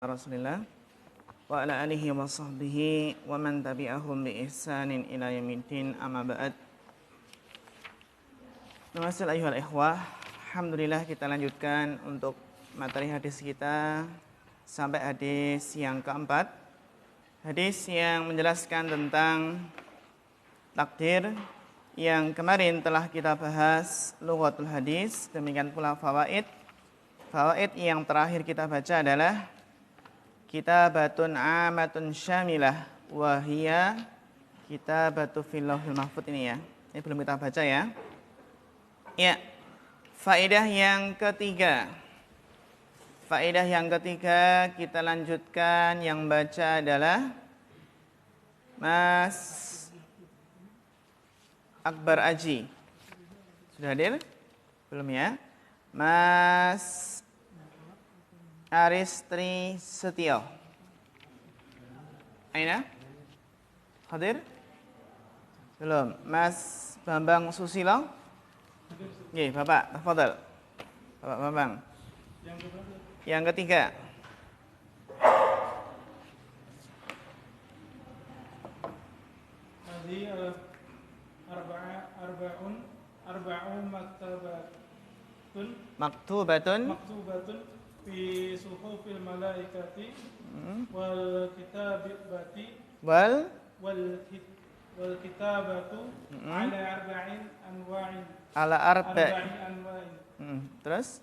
Rasulillah wa ala alihi wa sahbihi wa man tabi'ahum bi ihsanin ila yaumiddin, amma ba'd. Namaste ayyuhal ikhwah. Alhamdulillah, kita lanjutkan untuk materi hadis kita sampai hadis yang keempat. Hadis yang menjelaskan tentang takdir yang kemarin telah kita bahas lughatul hadis, demikian pula fawaid. Fawaid yang terakhir kita baca adalah kitabatun amatun syamilah wa hiya kitabatu fil lauhil mahfuz. Ini ya. Ini belum kita baca ya. Ya. Faedah yang ketiga. Faedah yang ketiga kita lanjutkan, yang baca adalah Mas Akbar Aji. Sudah hadir? Belum ya? Mas Aristri Setio. Aina? Hadir? Belum. Mas Bambang Susilo? Oke, Bapak, tafadhal. Bapak Bambang. Yang ketiga. Hadi arba'un maktubatun fi suhufil malaikati wal kitabati wal kitabatu ala arba'in anwa'in. Terus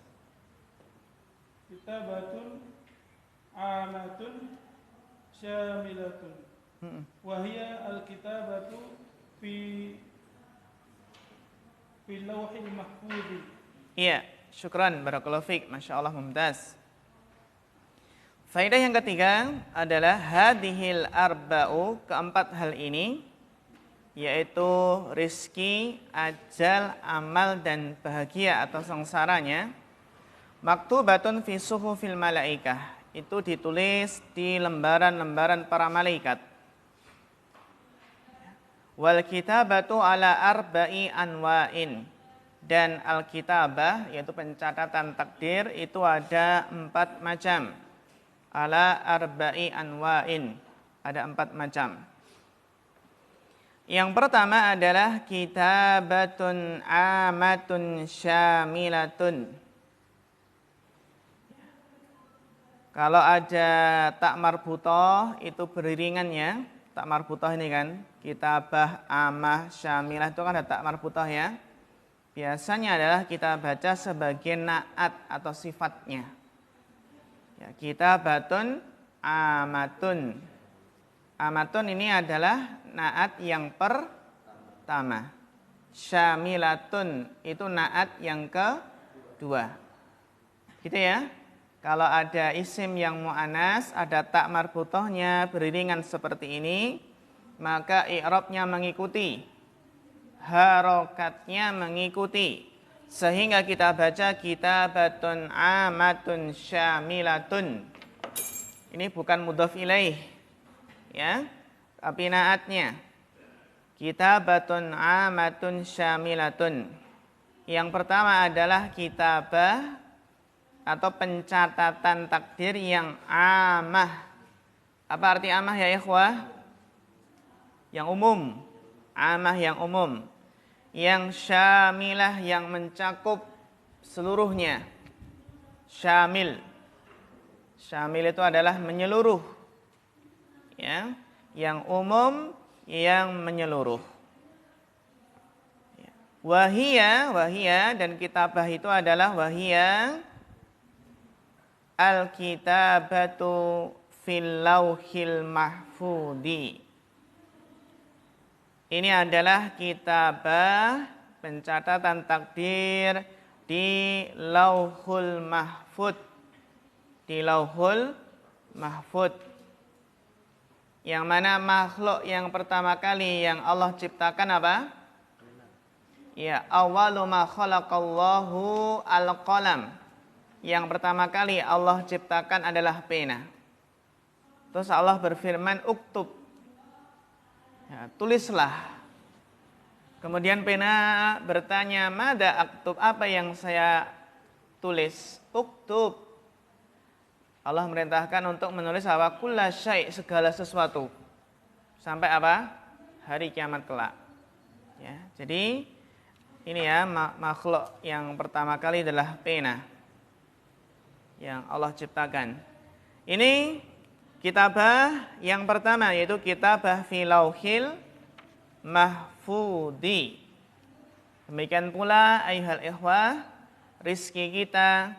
kitabatun amatun syamilatun wa hiya al kitabatu fi lauhil mahfuz. Iya, syukran, barakallahu fiik, Masya Allah, mumtaz. Faedah yang ketiga adalah hadhil arba'u, keempat hal ini, yaitu rizki, ajal, amal, dan bahagia atau sengsaranya, maktubatun fi suhufil malaikah, itu ditulis di lembaran-lembaran para malaikat. Wal kitabatu ala arba'i anwa'in, dan al-kitabah yaitu pencatatan takdir itu ada 4 macam. Ala arba'i anwa'in, ada 4 macam. Yang pertama adalah kitabatun amatun syamilatun. Kalau ada tak marbutoh itu beriringannya. Tak marbutoh ini kan, kitabah, amah, syamilah itu kan ada tak marbutoh ya. Biasanya adalah kita baca sebagai naat atau sifatnya. Ya, kitabatun amatun. Amatun ini adalah naat yang pertama. Syamilatun itu naat yang kedua. Gitu ya. Kalau ada isim yang mu'anas, ada tak marbutohnya beriringan seperti ini, maka i'rabnya mengikuti, harokatnya mengikuti, sehingga kita baca kitabatun amatun syamilatun. Ini bukan mudhaf ilaih ya, tapi naatnya kitabatun amatun syamilatun. Yang pertama adalah kitabah atau pencatatan takdir yang amah. Apa arti amah ya ikhwah? Yang umum. Amah yang umum. Yang syamilah yang mencakup seluruhnya. Syamil. Syamil itu adalah menyeluruh. Ya, yang umum, yang menyeluruh. Wahia dan kitabah itu adalah wahia al-kitabatu fil lauhil mahfudi. Ini adalah kitabah, pencatatan takdir di lauhul mahfud. Di lauhul mahfud. Yang mana makhluk yang pertama kali yang Allah ciptakan apa? Ya, awwalu ma khalaqallahu al-qalam. Yang pertama kali Allah ciptakan adalah pena. Terus Allah berfirman, uktub. Ya, tulislah. Kemudian pena bertanya, mada aktub, apa yang saya tulis? Uktub. Allah merintahkan untuk menulis apa? Kulla syai', segala sesuatu. Sampai apa? Hari kiamat kelak. Ya, jadi ini ya makhluk yang pertama kali adalah pena yang Allah ciptakan. Ini kitabah yang pertama yaitu kitabah fi lauhil mahfudi. Demikian pula ayyuhal ikhwah, rizki kita,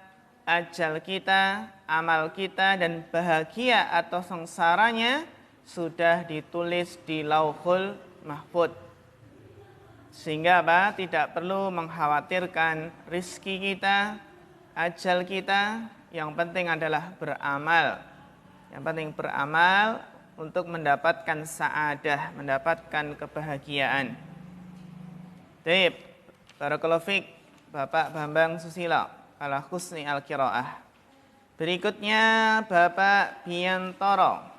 ajal kita, amal kita dan bahagia atau sengsaranya sudah ditulis di lauhul mahfud. Sehingga apa? Tidak perlu mengkhawatirkan rizki kita, ajal kita. Yang penting adalah beramal. Yang penting beramal untuk mendapatkan sa'adah, mendapatkan kebahagiaan. Baik, barakallahu fiik Bapak Bambang Susilo ala husni al-qiraah. Berikutnya Bapak Biantoro.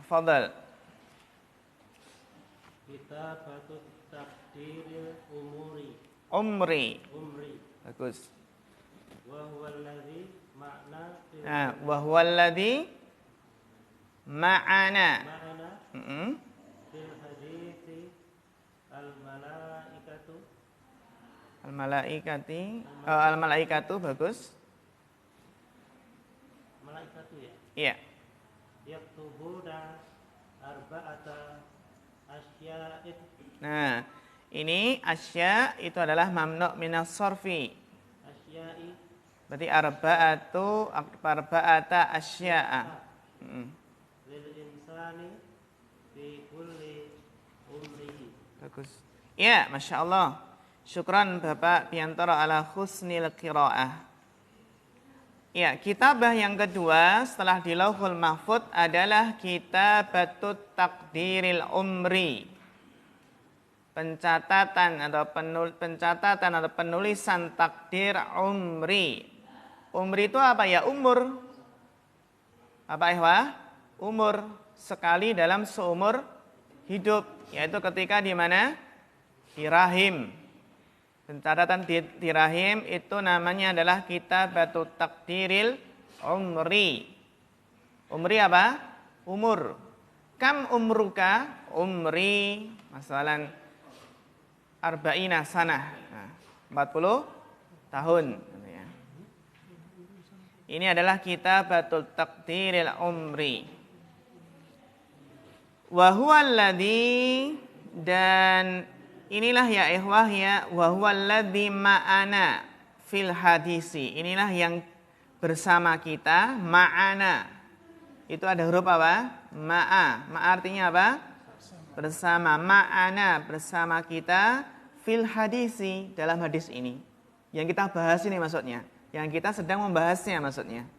Fadhal. Kitabatut takdiril Umri. Bagus. Wa huwallazi ma'na Wa huwallazi ma'ana. fil hadithi al-malaikatu Al-malaikatu bagus. Malaikatu ya. Iya. Yaktubuna arba'ata asya'id. Nah, ini asya itu adalah mamnu' minas sarfi. Asya'i. Berarti arba'ata asya'a. Lil insani fi kulli umrihi. Bagus. Ya, Masya Allah. Syukran Bapak Biantoro ala husnil qiraah. Ya, kitabah yang kedua setelah di Lauhul Mahfud adalah kitabatut takdiril umri. Pencatatan atau penulisan takdir umri. Umri itu apa ya? Umur. Apa ikhwah? Umur sekali dalam seumur hidup, yaitu ketika di mana? Di rahim. Pencatatan di rahim itu namanya adalah kitabatut takdiril umri. Umri apa? Umur. Kam umruka? Umri masalan arba'ina sanah. 40 tahun. Ini adalah kitabatul takdiril umri. Wa huwa alladhi, dan inilah ya ikhwah ya, wa huwa alladhi ma'ana fil hadisi. Inilah yang bersama kita, ma'ana. Itu ada huruf apa? Ma'a. Ma'a artinya apa? Bersama. Ma'ana, bersama kita fil hadisi, dalam hadis ini. Yang kita bahas ini maksudnya. Yang kita sedang membahasnya maksudnya.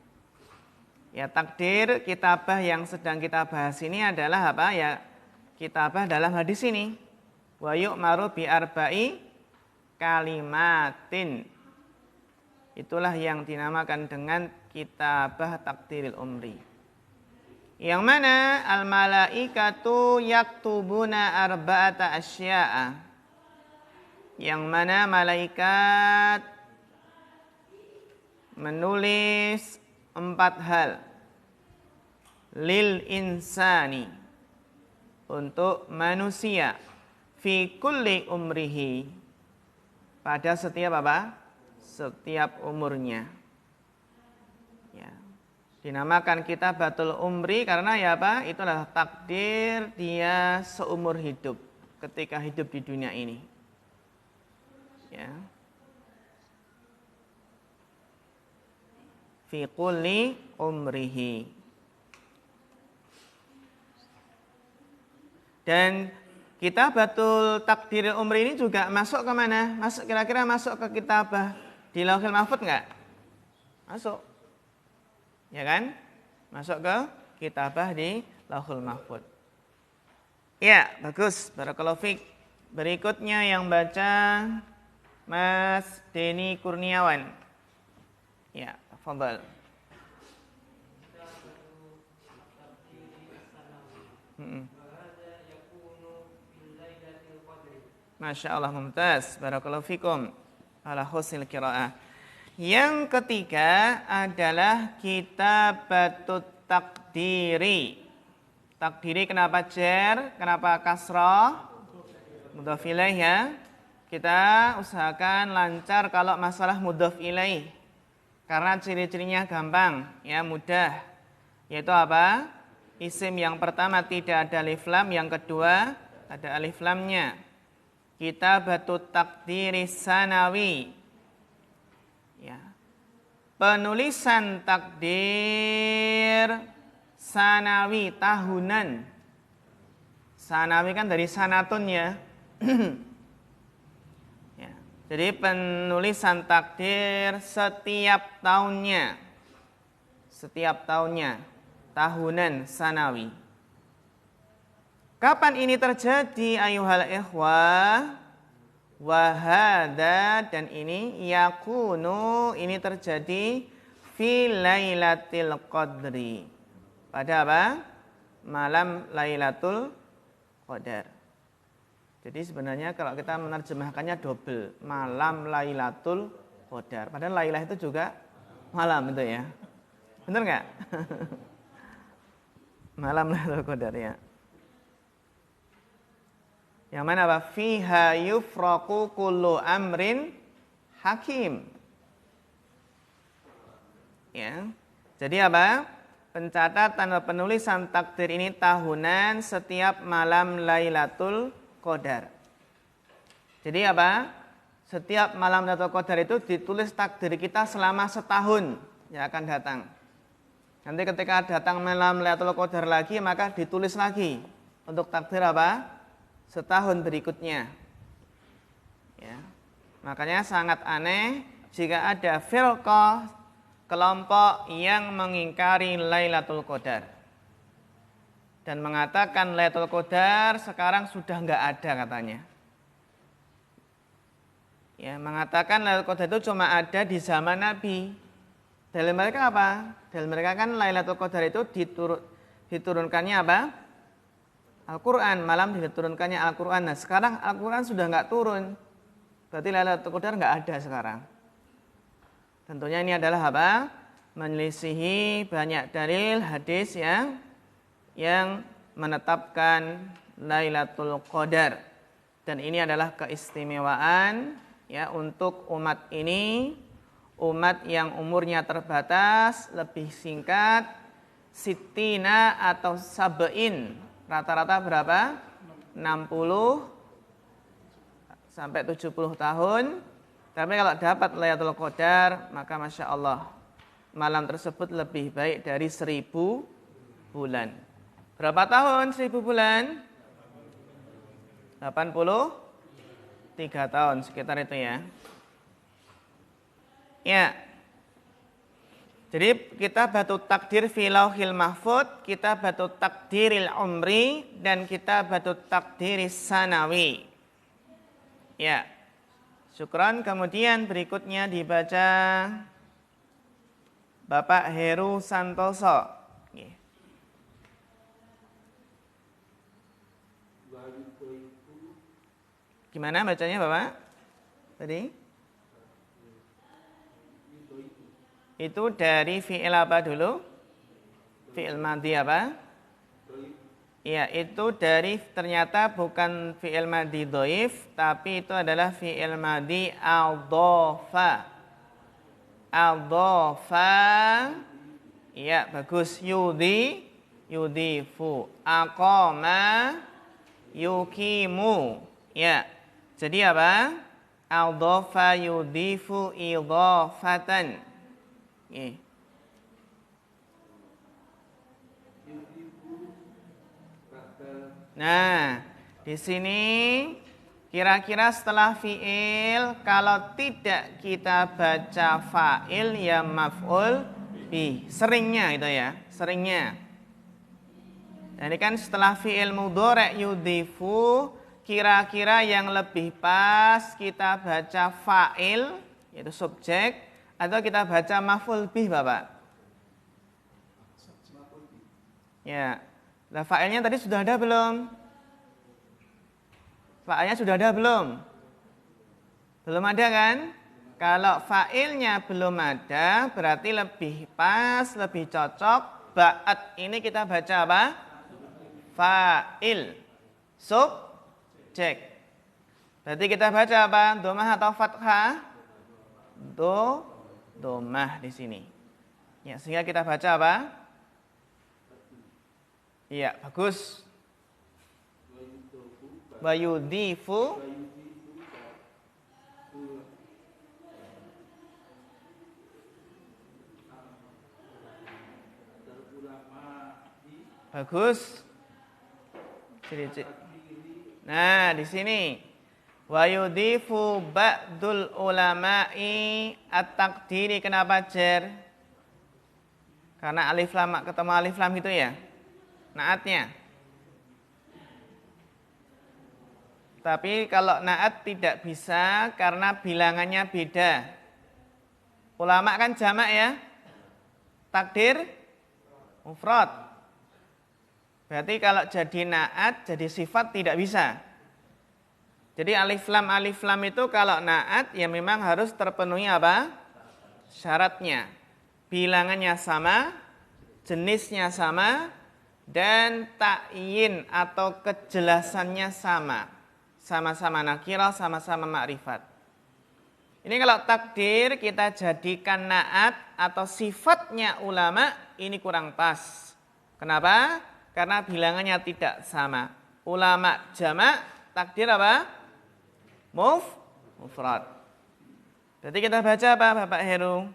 Ya, takdir kitabah yang sedang kita bahas ini adalah apa? Ya, kitabah dalam hadis ini. Wa yu'maru bi arba'i kalimatin. Itulah yang dinamakan dengan kitabah takdiril umri. Yang mana al-malaikatu yaktubuna arba'ata asya'a. Yang mana malaikat menulis 4 hal. Lil insani, untuk manusia, fi kulli umrihi, pada setiap apa? Setiap umurnya. Ya. Dinamakan kitabatul umri karena ya apa? Itulah takdir dia seumur hidup ketika hidup di dunia ini. Ya. Fi kulli umrihi. Dan kitabatul takdiril umri ini juga masuk ke mana? Masuk, kira-kira masuk ke kitabah di Lauhul Mahfud enggak? Masuk. Ya kan? Masuk ke kitabah di Lauhul Mahfud. Ya, bagus. Barakallahu fiik. Berikutnya yang baca Mas Denny Kurniawan. Ya, tafadhal. Masya Allah, mumtaz. Barakallahu fikum ala husnil qiraah. Yang ketiga adalah kitabatut takdiri. Takdiri kenapa jar? Kenapa kasrah? Mudhaf ilaih ya. Kita usahakan lancar kalau masalah mudhaf ilaih. Karena ciri-cirinya gampang, ya mudah. Yaitu apa? Isim yang pertama tidak ada alif lam, yang kedua ada alif lamnya. Kitabatut takdiri sanawi. Ya. Penulisan takdir sanawi tahunan. Sanawi kan dari sanatun ya. Ya. Jadi penulisan takdir setiap tahunnya. Setiap tahunnya. Tahunan sanawi. Kapan ini terjadi ayuhal ikhwah? Wahada dan ini yakunu ini terjadi fi lailatul qadri. Pada apa? Malam Lailatul Qadar. Jadi sebenarnya kalau kita menerjemahkannya double, malam Lailatul Qadar. Padahal Lailah itu juga malam itu ya. Benar nggak? Malam Lailatul Qadar ya. Yang mana apa? Fiha yufraqu kullu amrin hakim. Ya. Jadi apa? Pencatatan atau penulisan takdir ini tahunan setiap malam Lailatul Qadar. Jadi apa? Setiap malam Lailatul Qadar itu ditulis takdir kita selama setahun yang akan datang. Nanti ketika datang malam Lailatul Qadar lagi, maka ditulis lagi untuk takdir apa? Setahun berikutnya. Ya. Makanya sangat aneh jika ada firqah kelompok yang mengingkari Lailatul Qadar dan mengatakan Lailatul Qadar sekarang sudah enggak ada katanya. Ya, mengatakan Lailatul Qadar itu cuma ada di zaman Nabi. Dalil mereka apa? Dalil mereka kan Lailatul Qadar itu diturunkannya apa? Al-Quran, malam diturunkannya Al-Quran. Nah sekarang Al-Quran sudah nggak turun, berarti Lailatul Qadar nggak ada sekarang. Tentunya ini adalah apa? Menyelisihi banyak dalil hadis yang menetapkan Lailatul Qadar. Dan ini adalah keistimewaan ya untuk umat ini, umat yang umurnya terbatas, lebih singkat, sittina atau sab'in. Rata-rata berapa? 60 sampai 70 tahun. Tapi kalau dapat Lailatul Qadar, maka Masya Allah, malam tersebut lebih baik dari 1000 bulan. Berapa tahun 1000 bulan? 83 tahun, sekitar itu ya. Ya. Jadi kita batu takdir fi lauhil mahfud, kita batu takdiril umri, dan kita batu takdiris sanawi. Ya, syukran. Kemudian berikutnya dibaca Bapak Heru Santoso. Gimana bacanya Bapak? Tadi? Itu dari fi'il apa dulu? Fi'il madhi apa? Iya, itu dari ternyata bukan fi'il madhi dhaif, tapi itu adalah fi'il madhi adhafa. Adhafa. Iya, bagus. Yudhifu. Aqama yuqimu. Ya. Jadi apa? Adhafa yudhifu idhafatan. Nah, di sini kira-kira setelah fi'il kalau tidak kita baca fa'il ya maf'ul bih. Seringnya itu ya, seringnya. Nah, ini kan setelah fi'il mudhari' yudhifu, kira-kira yang lebih pas kita baca fa'il yaitu subjek atau kita baca maf'ul bih Bapak? Ya. Nah, fa'ilnya tadi sudah ada belum? Fa'ilnya sudah ada belum? Belum ada kan? Kalau fa'ilnya belum ada, berarti lebih pas, lebih cocok. Ba'at ini kita baca apa? Fa'il. Subjek. Berarti kita baca apa? Domah atau fathah? Domah di sini. Ya, sehingga kita baca apa? Iya, bagus. Wayudhifu. Bagus. Nah, di sini wayudhifu ba'dul ulama'i at-taqdiri. Kenapa jar? Karena alif lam ketemu alif lam gitu ya. Naatnya. Tapi kalau naat tidak bisa karena bilangannya beda. Ulama kan jamak ya. Takdir mufrad. Berarti kalau jadi naat, jadi sifat tidak bisa. Jadi alif lam itu kalau naat ya memang harus terpenuhi apa? Syaratnya. Bilangannya sama, jenisnya sama, dan ta'yin atau kejelasannya sama. Sama-sama nakirah, sama-sama ma'rifat. Ini kalau takdir kita jadikan naat atau sifatnya ulama, ini kurang pas. Kenapa? Karena bilangannya tidak sama. Ulama jamak, takdir apa? Mufrad. Berarti kita baca apa Bapak Heru?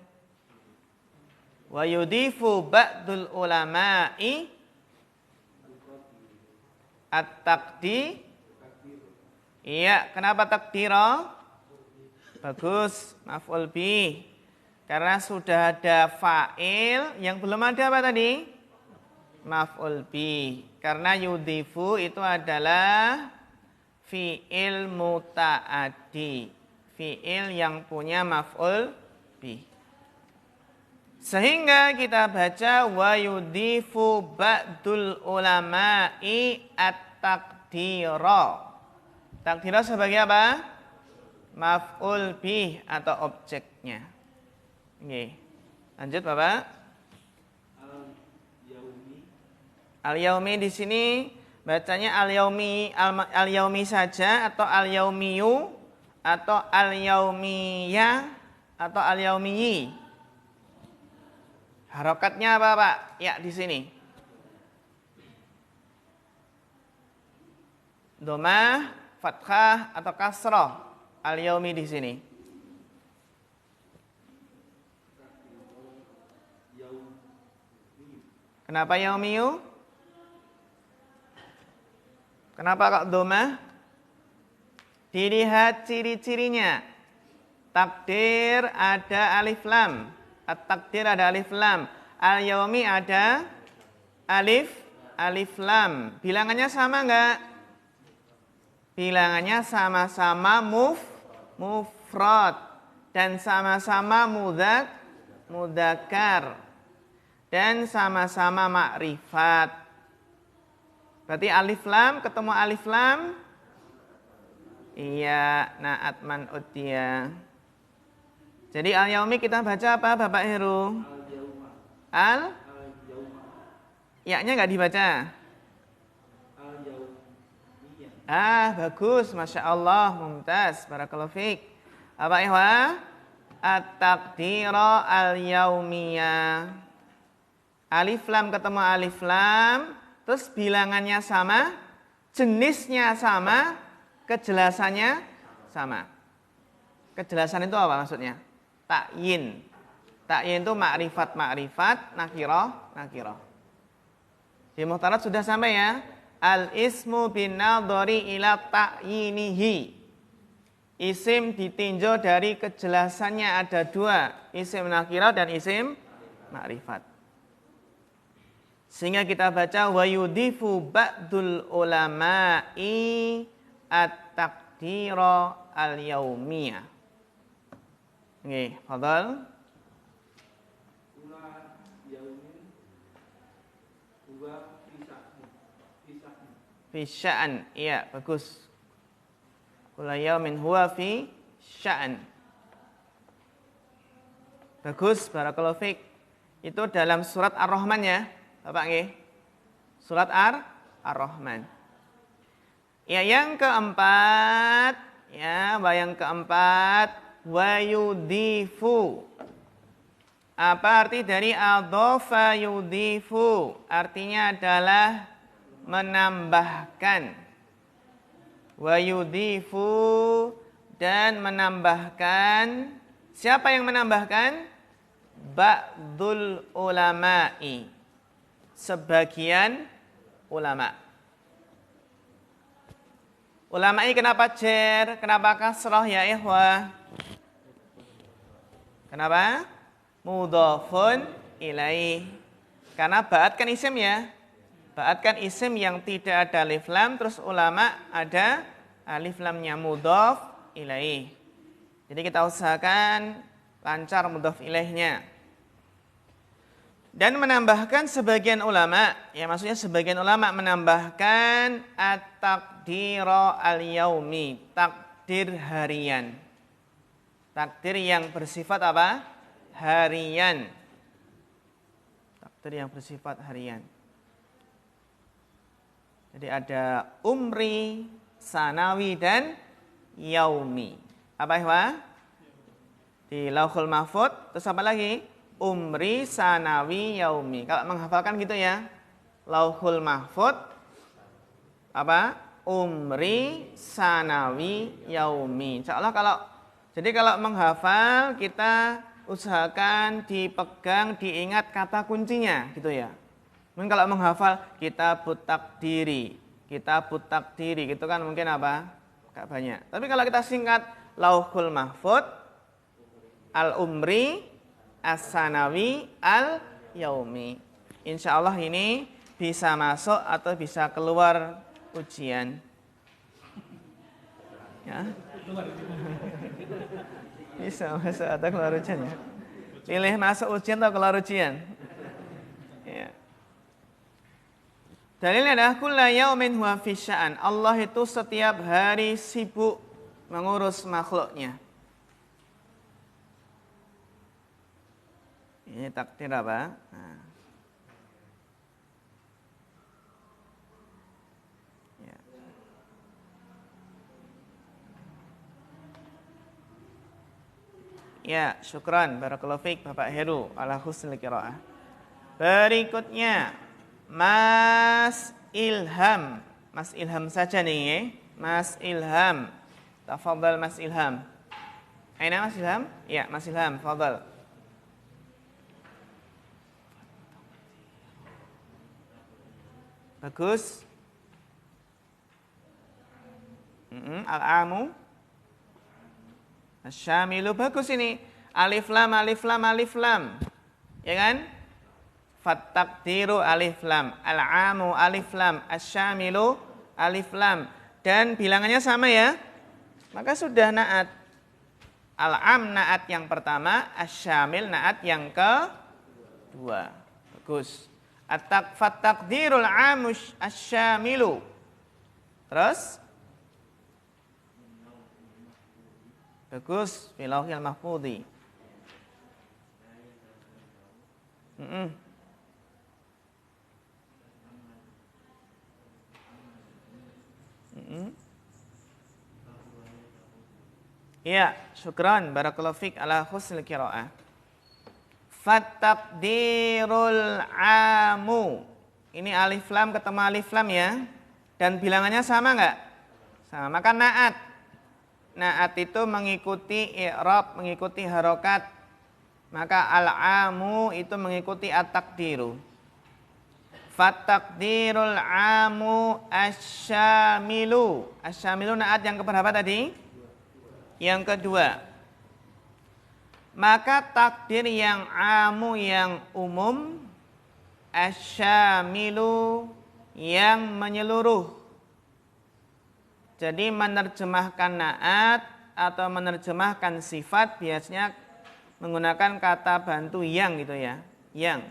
Wa yudhifu ba'dul ulama'i at-taqdi. Iya, kenapa takdira? Bagus, maf'ul bih. Karena sudah ada fa'il, yang belum ada apa tadi? Maf'ul bih. Karena yudhifu itu adalah fi'il muta'addi. Fi'il yang punya maf'ul bih. Sehingga kita baca wa yudhifu ba'dul ulama'i at-taqdira. Takdira sebagai apa? Maf'ul bih atau objeknya. Oke. Lanjut Bapak. Al-yaumi di sini bacanya al-yaumi saja atau al-yaumiyu atau al-yaumiyah atau al-yaumiyi. Harokatnya apa Pak? Ya di sini. Domah, fathah atau kasroh. Al-yaumi di sini. Kenapa yaumiyu? Kenapa kok domah? Dilihat ciri-cirinya. Takdir ada alif lam. At-takdir ada alif lam. Al-yaumi ada alif lam. Bilangannya sama enggak? Bilangannya sama-sama mufrad dan sama-sama mudzakkar dan sama-sama ma'rifat. Berarti alif lam ketemu alif lam. Iya, naat man'ut dia. Jadi al-yaumi kita baca apa Bapak Heru? Ya-nya enggak dibaca? Bagus, Masya Allah, mumtaz, barakallahu fiik. Apa ihwa? At-taqdira al-yaumiyah. Alif lam ketemu alif lam, terus bilangannya sama, jenisnya sama, kejelasannya sama. Kejelasan itu apa maksudnya? Ta'yin. Ta'yin itu ma'rifat, nakirah. Di muhtarat sudah sampai ya? Al-ismu binadhari ila ta'yinihi. Isim ditinjau dari kejelasannya ada dua. Isim nakirah dan isim ma'rifat. Sehingga kita baca wa yudhifu ba'dul ulama'i at-taqdira al-yaumiyah. Oke, fadhal. Fi sya'an. Iya, bagus. Kula yaumin huwa fi sya'an. Bagus, barakallahu fiik. Itu dalam surat Ar-Rahman ya, Bapak nggih. Surat Ar-Rahman. Ya, yang keempat, wa yudhifu. Apa arti dari adhafa yudhifu? Artinya adalah menambahkan. Wa yudhifu, dan menambahkan. Siapa yang menambahkan? Ba'dul ulama'i, sebagian ulama. Ulama'i kenapa jer? Kenapa kasrah ya ikhwah? Kenapa? Mudhafun ilaih. Karena ba'd kan isim ya. Ba'd kan isim yang tidak ada alif lam, terus ulama ada alif lamnya, mudhaf ilaih. Jadi kita usahakan lancar mudhaf ilaihnya. Dan menambahkan sebagian ulama, ya maksudnya sebagian ulama menambahkan at-taqdira al-yaumi, takdir harian. Takdir yang bersifat apa? Harian. Takdir yang bersifat harian. Jadi ada umri, sanawi, dan yaumi. Apa ikhwah? Di Lauhul Mahfudz, terus apa lagi? Umri, sanawi, yaumi. Kalau menghafalkan gitu ya. Lauhul Mahfudz, apa? Umri, sanawi, yaumi. Insyaallah kalau menghafal kita usahakan dipegang, diingat kata kuncinya gitu ya. Mungkin kalau menghafal kitabut takdiri gitu kan mungkin apa? Gak banyak. Tapi kalau kita singkat Lauhul Mahfudz, Al-Umri, As-Sanawi, Al-Yaumi. Insya Allah ini bisa masuk atau bisa keluar ujian. Ya. Bisa masuk atau keluar ujian ya. Pilih masuk ujian atau keluar ujian. Ya. Dalilnya adalah kulla yaumin huwa fi sya'an. Allah itu setiap hari sibuk mengurus makhluknya. Ini takdir apa? Nah. Ya. Ya, syukran barakallahu fiik Bapak Heru ala husnil qiraah. Berikutnya Mas Ilham. Mas Ilham saja nih, Mas Ilham. Tafadhal Mas Ilham. Aina Mas Ilham? Ya, Mas Ilham, tafadhal. Bagus. Al-amu Asyamilu, bagus ini. Alif lam, alif lam, alif lam. Ya kan? Fattaqdiru alif lam. Al-amu alif lam. Asyamilu alif lam. Dan bilangannya sama ya. Maka sudah naat. Al-am naat yang pertama, asyamil naat yang kedua. Bagus. Fattaqdirul amush asyamilu. Terus? Bagus, fi lauhil mahfudzi. Ya, syukran barakallahu fik ala husnil qiraah. Fattaqdirul amu. Ini alif lam ketemu alif lam ya. Dan bilangannya sama enggak? Sama. Maka naat. Naat itu mengikuti i'rab, mengikuti harokat. Maka al-amu itu mengikuti at-taqdiru. Fattaqdirul amu asyamilu. Asyamilu naat yang keberapa tadi? Yang kedua. Maka takdir yang amu yang umum, asyamilu yang menyeluruh. Jadi menerjemahkan naat atau menerjemahkan sifat biasanya menggunakan kata bantu yang gitu ya. Yang.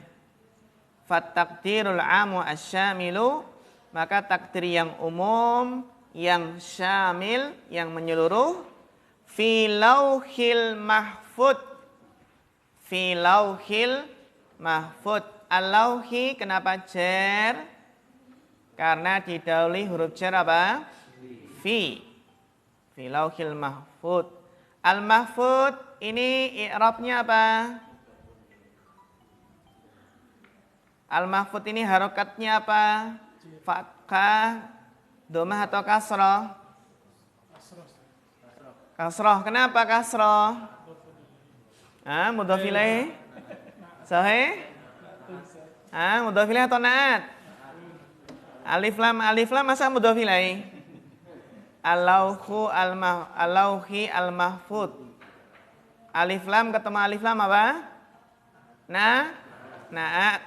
Fattaqdirul amu asyamilu, maka takdir yang umum, yang syamil, yang menyeluruh, fi lauhil mahfudz. Fi lauhil mahfud. Al-lauhi kenapa jar? Karena didahului huruf jar apa? Fi. Fi lauhil mahfud. Al-mahfud ini i'rabnya apa? Al-mahfud ini harokatnya apa? Fathah, dhammah atau kasrah? Kasrah. Kenapa kasrah? Mudhaf ilaih. Sahih? Mudhaf ilaih atau naat? Alif lam masa mudhaf ilaih? Al-lauhi al-mahfud. Alif lam ketemu alif lam apa? Naat.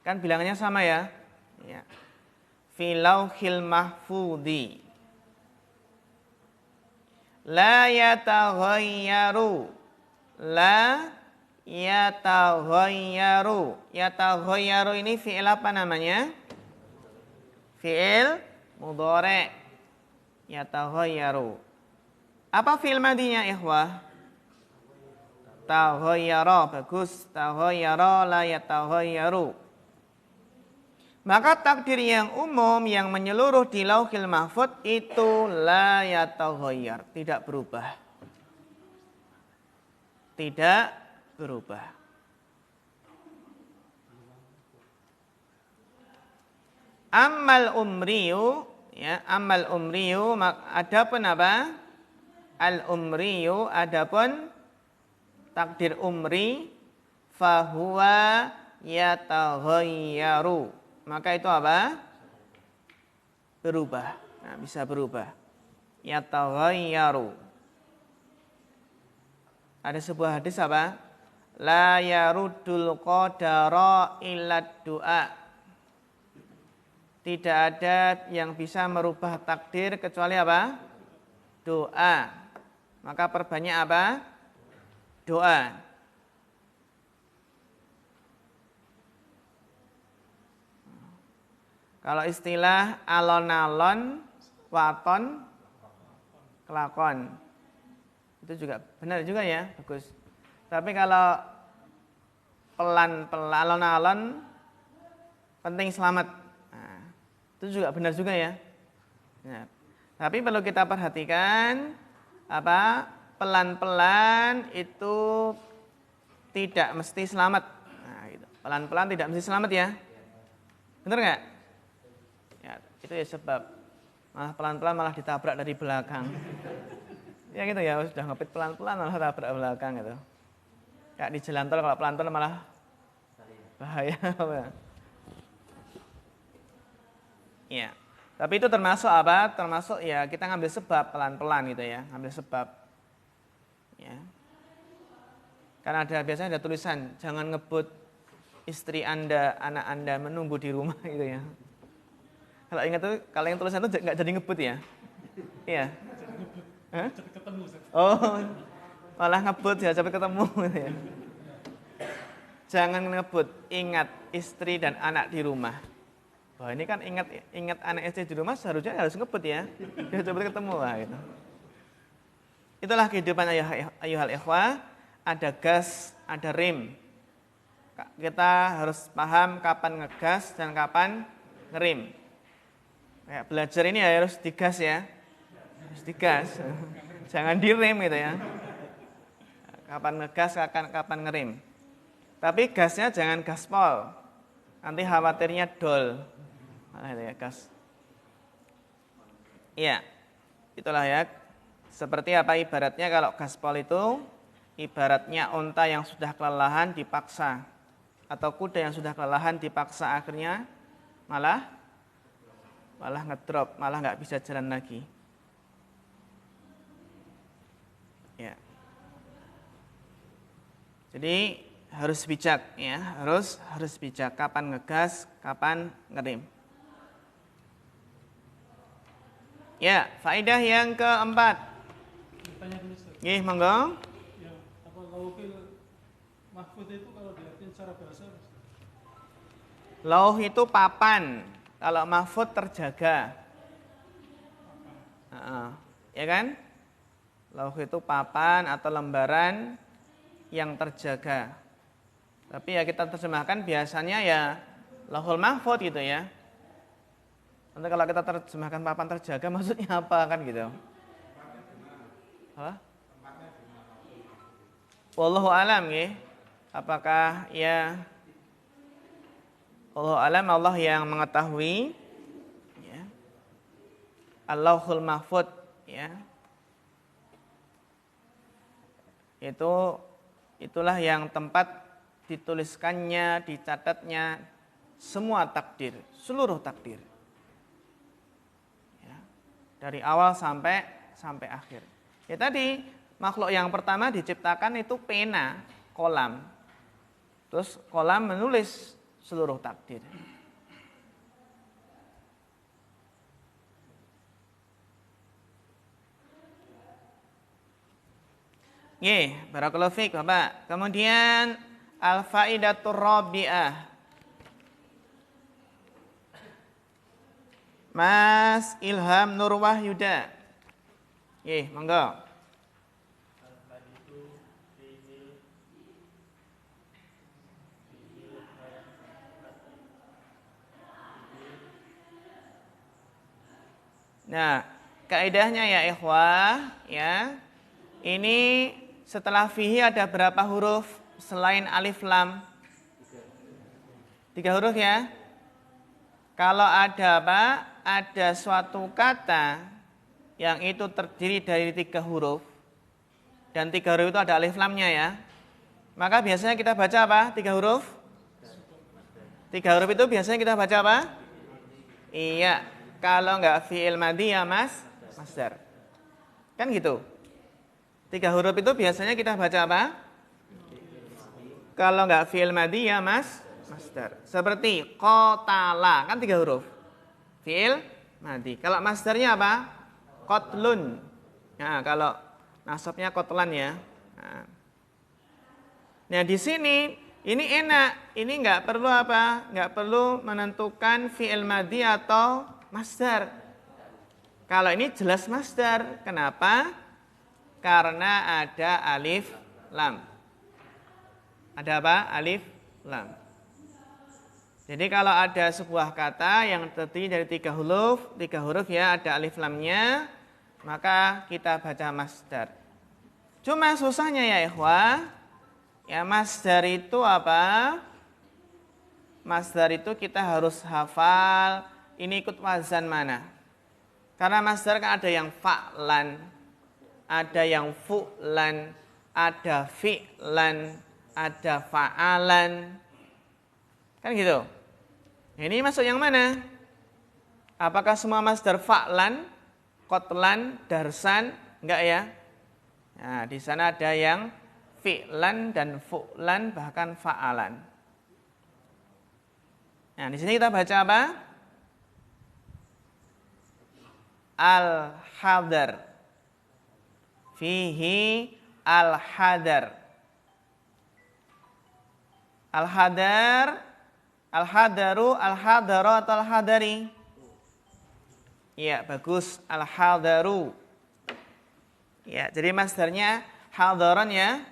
Kan bilangannya sama ya? Ya. Fi lauhil mahfudi. La yataghayyaru. La yataghayyaru. Yataghayyaru ini fi'il apa namanya? Fi'il mudhari'. Yataghayyaru. Apa fi'il madinya, ikhwah? Taghayyara. Bagus. Taghayyara la yataghayyaru. Maka takdir yang umum yang menyeluruh di lauhil mahfud itu la yataghayyar, tidak berubah. Tidak berubah. Ammal umriyu, ya, ammal umriyu adapun apa? Al umriyu adapun takdir umri fahuwa yataghayyaru. Maka itu apa? Berubah. Nah, bisa berubah. Yataghayyaru. Ada sebuah hadis apa? La yaruddul qadara illa du'a. Tidak ada yang bisa merubah takdir kecuali apa? Doa. Maka perbanyak apa? Doa. Kalau istilah alon-alon, waton, kelakon. Itu juga benar juga ya, bagus. Tapi kalau pelan-pelan, alon-alon, penting selamat. Nah, itu juga benar juga ya. Nah, tapi perlu kita perhatikan, pelan-pelan itu tidak mesti selamat. Nah, gitu. Pelan-pelan tidak mesti selamat ya. Benar nggak? Ya, itu ya sebab malah pelan-pelan malah ditabrak dari belakang. Ya gitu ya, sudah ngepit pelan-pelan malah tabrak belakang gitu. Kayak di jalan tol kalau pelan-pelan malah bahaya. Ya, tapi itu termasuk apa? Termasuk ya kita ngambil sebab pelan-pelan gitu ya, ngambil sebab. Ya. Karena biasanya ada tulisan jangan ngebut istri Anda, anak Anda menunggu di rumah gitu ya. Kalau ingat tuh, kalau yang tulisan itu nggak jadi ngebut ya? Iya. Cepet ketemu. Oh, malah ngebut ya, cepet ketemu gitu ya. Jangan ngebut, ingat istri dan anak di rumah. Wah ini kan ingat anak istri di rumah seharusnya harus ngebut ya. Biar cepet ketemu lah gitu. Itulah kehidupan ayyuhal ikhwah. Ada gas, ada rem. Kita harus paham kapan ngegas dan kapan ngerem. Kayak belajar ini ya harus digas ya. Harus digas. Jangan direm gitu ya. Kapan ngegas, kapan ngerem. Tapi gasnya jangan gaspol. Nanti khawatirnya dol. Malah itu ya gas. Iya. Itulah ya. Seperti apa ibaratnya kalau gaspol itu ibaratnya unta yang sudah kelelahan dipaksa. Atau kuda yang sudah kelelahan dipaksa akhirnya malah ngedrop, malah nggak bisa jalan lagi. Ya. Jadi harus bijak ya, harus bijak kapan ngegas, kapan ngerem. Ya, faedah yang keempat. Tanya dulu Ustaz. Nggih, monggo. Ya, apa lauhil mahfud itu kalau diartikan secara bahasa Ustaz? Lauh itu papan. Kalau mahfud terjaga. Ya kan? Lauh itu papan atau lembaran yang terjaga. Tapi ya kita terjemahkan biasanya ya Lauhul Mahfuz gitu ya. Nanti kalau kita terjemahkan papan terjaga maksudnya apa kan gitu. Hah? Wallahu alam ya. Apakah ya Wallahu alam, Allah yang mengetahui ya. Al-Lauhul Mahfuz ya. Itulah yang tempat dituliskannya, dicatatnya semua takdir, seluruh takdir. Ya, dari awal sampai akhir. Ya tadi makhluk yang pertama diciptakan itu pena, kolam. Terus kolam menulis seluruh takdir. Barakallahu fiik Bapak. Kemudian al-faidatur rabi'ah. Mas Ilham Nur Wahyuda. Monggo. Nah, kaidahnya ya ikhwah, ya. Ini setelah fihi ada berapa huruf selain alif lam? 3 huruf ya. Kalau ada apa? Ada suatu kata yang itu terdiri dari 3 huruf dan 3 huruf itu ada alif lamnya ya. Maka biasanya kita baca apa? 3 huruf? 3 huruf itu biasanya kita baca apa? Iya. Kalau enggak fi'il madhi ya masdar. Kan gitu. 3 huruf itu biasanya kita baca apa? Kalau enggak fi'il madhi ya masdar. Seperti qatala, kan 3 huruf. Fi'il madhi. Kalau masdarnya apa? Qatlun. Nah, kalau nasabnya qatlan ya. Nah, di sini ini enak. Ini enggak perlu apa? Enggak perlu menentukan fi'il madhi atau masdar. Kalau ini jelas masdar. Kenapa? Karena ada alif lam. Ada apa? Alif lam. Jadi kalau ada sebuah kata yang terdiri dari 3 huruf ya, ada alif lamnya, maka kita baca masdar. Cuma susahnya ya ikhwah, ya masdar itu apa? Masdar itu kita harus hafal, ini ikut wazan mana. Karena masdar kan ada yang fa'lan, ada yang fu'lan, ada fi'lan, ada fa'alan. Kan gitu. Ini masuk yang mana? Apakah semua masdar fa'lan, qatlan, darsan? Enggak ya. Nah, di sana ada yang fi'lan dan fu'lan bahkan fa'alan. Nah, di sini kita baca apa? Al-hadar. Fihi al-hadar. Al-hadar, al-hadaru, al-hadaru atau al-hadari? Iya, bagus. Al-hadaru. Ya, jadi masdarnya hadaran ya.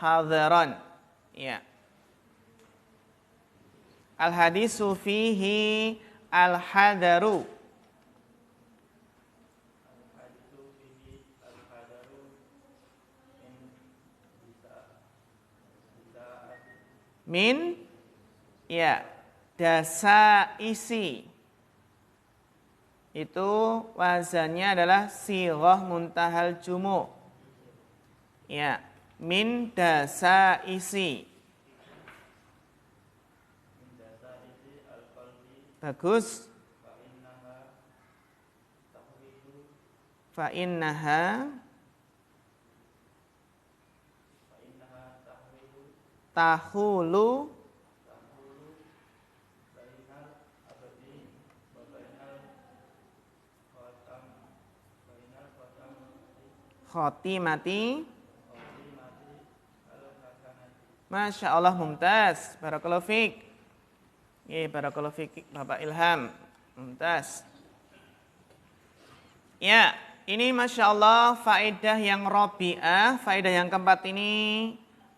Hadaran. Ya. Al-hadisu fihi al-hadaru. Min ya dasa isi itu wazannya adalah sighah muntahal jumu. Ya, min dasa isi. Bagus. Fa innaha tahulu khotimati. Masya Allah, mumtaz. Barakallahu fiik. Barakallahu fiik Bapak Ilham. Mumtaz. Ya, ini Masya Allah faedah yang rabi'ah. Faedah yang keempat ini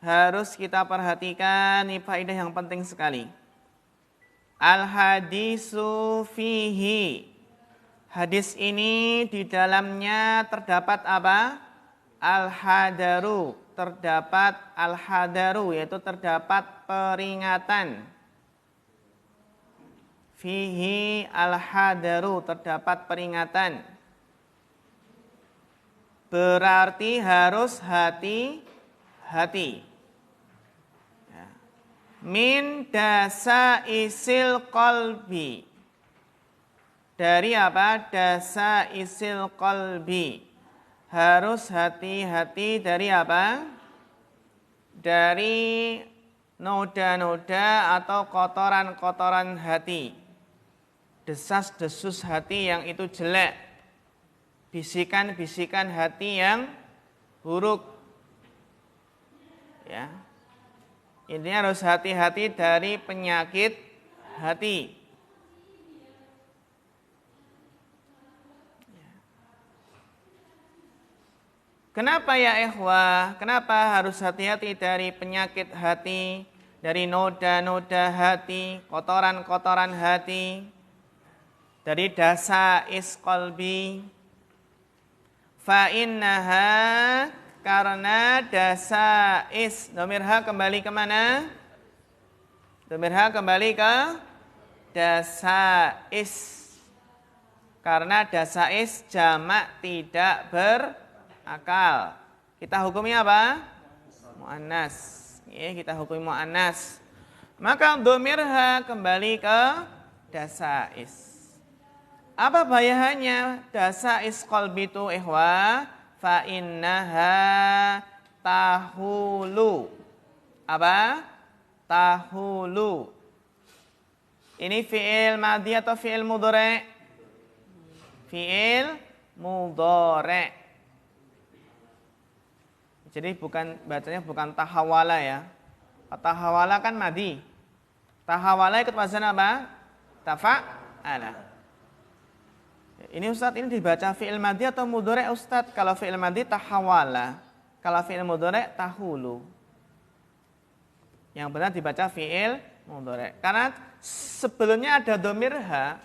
harus kita perhatikan, ini faedah yang penting sekali. Al-hadisu fihi. Hadis ini di dalamnya terdapat apa? Al-hadaru. Terdapat al-hadaru, yaitu terdapat peringatan. Fihi al-hadaru, terdapat peringatan. Berarti harus hati-hati. Min dasa isil qalbi. Dari apa? Dasa isil qalbi. Harus hati-hati dari apa? Dari noda-noda atau kotoran-kotoran hati. Desas-desus hati yang itu jelek. Bisikan-bisikan hati yang buruk. Ya. Intinya harus hati-hati dari penyakit hati. Kenapa ya ikhwah? Kenapa harus hati-hati dari penyakit hati, dari noda-noda hati, kotoran-kotoran hati, dari dasa qalbi? Fa innaha, karena dasa dhamir ha kembali kemana? Dhamir ha kembali ke dasa. Karena dasa jamak tidak berakal. Kita hukumnya apa? Mu'annas. Ya, kita hukumi mu'annas. Maka dhamir ha kembali ke dasa. Apa bayahannya dasa qalbi itu ikhwah? Fa innaha tahulu. Apa? Tahulu. Ini fi'il madhi atau fi'il mudhari'? Fi'il mudhari'. Jadi bacanya bukan tahawala ya. Tahawala kan madhi. Tahawala ikut wazan apa? Tafa'ala. Ini Ustadz, ini dibaca fi'il madhi atau mudhari' Ustadz? Kalau fi'il madhi tahawala, kalau fi'il mudhari' tahulu. Yang benar dibaca fi'il mudhari'. Karena sebelumnya ada dhamir ha.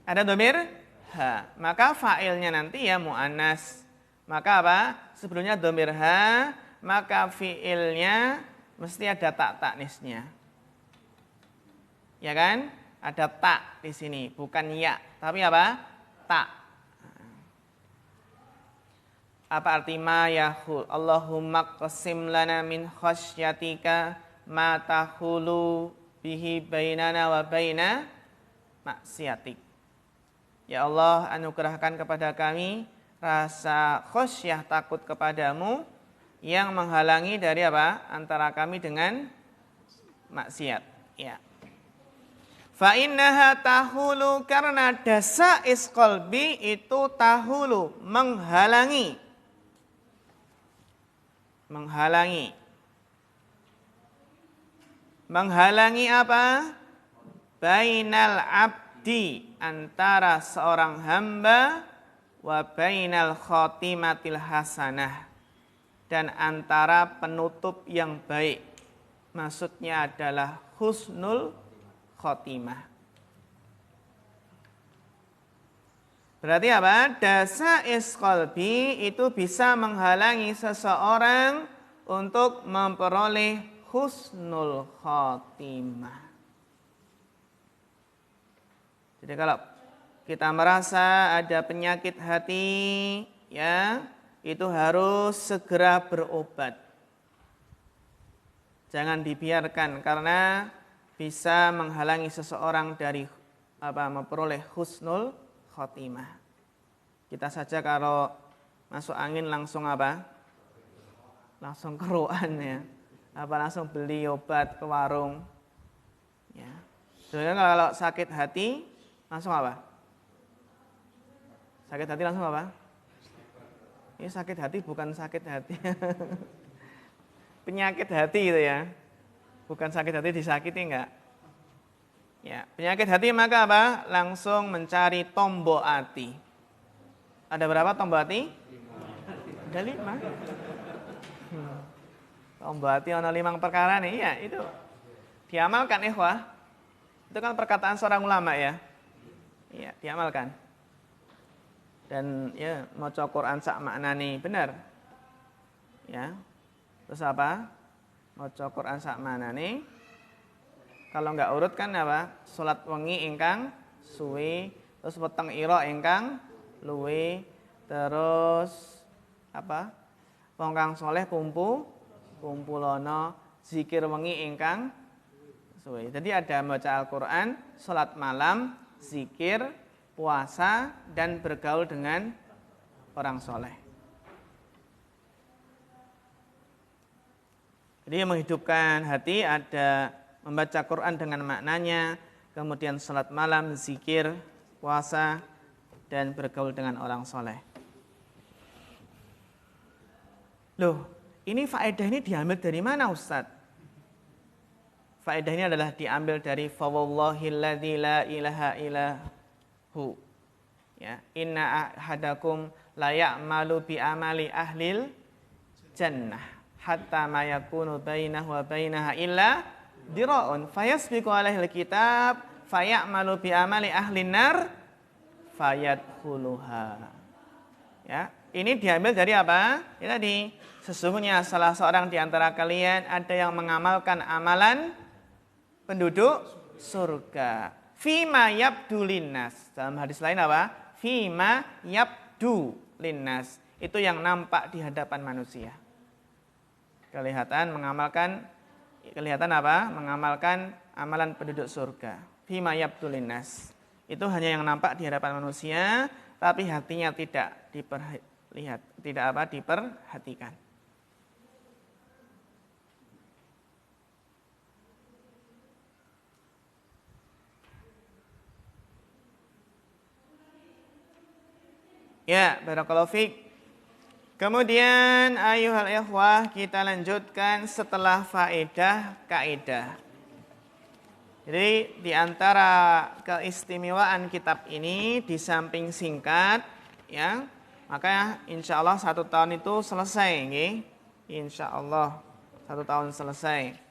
Ada dhamir ha. Maka fa'ilnya nanti ya mu'annas. Maka apa? Sebelumnya dhamir ha, maka fi'ilnya mesti ada tak taknisnya. Ya kan? Ada tak di sini, bukan ya, tapi apa? Tak. Apa arti ma yahul? Allahumma qasim lana min khasyatika ma tahulu bihi bainana wa baina maksiatik. Ya Allah, anugerahkan kepada kami rasa khasyah, takut kepadamu yang menghalangi dari apa? Antara kami dengan maksiat. Ya. Fa innaha tahulu, karena dasa qalbi itu tahulu, menghalangi. Menghalangi. Menghalangi apa? Bainal abdi, antara seorang hamba, wa bainal khotimatil hasanah, dan antara penutup yang baik. Maksudnya adalah husnul khotimah. Berarti apa? Dasa qalbi itu bisa menghalangi seseorang untuk memperoleh husnul khotimah. Jadi kalau kita merasa ada penyakit hati, ya, itu harus segera berobat. Jangan dibiarkan, karena bisa menghalangi seseorang dari memperoleh husnul khotimah. Kita saja kalau masuk angin langsung apa? Langsung keruan ya. Langsung beli obat ke warung. Ya. Sebenarnya kalau sakit hati langsung apa? Sakit hati langsung apa? Ini sakit hati bukan sakit hati. Penyakit hati itu ya. Bukan sakit hati disakiti enggak? Ya, penyakit hati maka apa? Langsung mencari tombok hati. Ada berapa tombok hati? Ada 5. Berarti ana 5 perkara nih, ya itu. Diamalkan ikhwah. Itu kan perkataan seorang ulama ya. Iya, diamalkan. Dan ya maca Quran sak maknane bener. Ya. Terus apa? Maca Quran sak maknane. Kalau enggak urut kan apa? Salat wengi ingkang suwi, terus weteng ira ingkang luwe, terus apa? Wong kang saleh kumpulono zikir wengi ingkang suwe. Jadi ada baca Al-Qur'an, salat malam, zikir, puasa dan bergaul dengan orang soleh. Jadi menghidupkan hati ada membaca Quran dengan maknanya, kemudian salat malam, zikir, puasa dan bergaul dengan orang soleh. Loh, ini faedah ini diambil dari mana Ustaz? Faedah ini adalah diambil dari fawallahilladzi la ilaha illahu. Ya, inna ahadakum la ya'malu bi amali ahlil jannah hatta ma yakunu bainahu wa bainaha illa dira'un fayasbiqu alaihil kitab fayamalu bi amali ahlin nar fayadkhuluha. Ya, ini diambil dari apa? Ini tadi, sesungguhnya salah seorang di antara kalian ada yang mengamalkan amalan penduduk surga. Fima yabdu linnas. Dalam hadis lain apa? Fima yabdu linnas. Itu yang nampak di hadapan manusia. Kelihatan apa? Mengamalkan amalan penduduk surga. Fima yabdu linnas. Itu hanya yang nampak di hadapan manusia, tapi hatinya tidak diperhatikan. Ya, barakallahu fiik. Kemudian ayuhal ikhwah, kita lanjutkan setelah faedah kaidah. Jadi di antara keistimewaan kitab ini di samping singkat, ya, maka insya Allah 1 tahun itu selesai, nggih. Insya Allah 1 tahun selesai.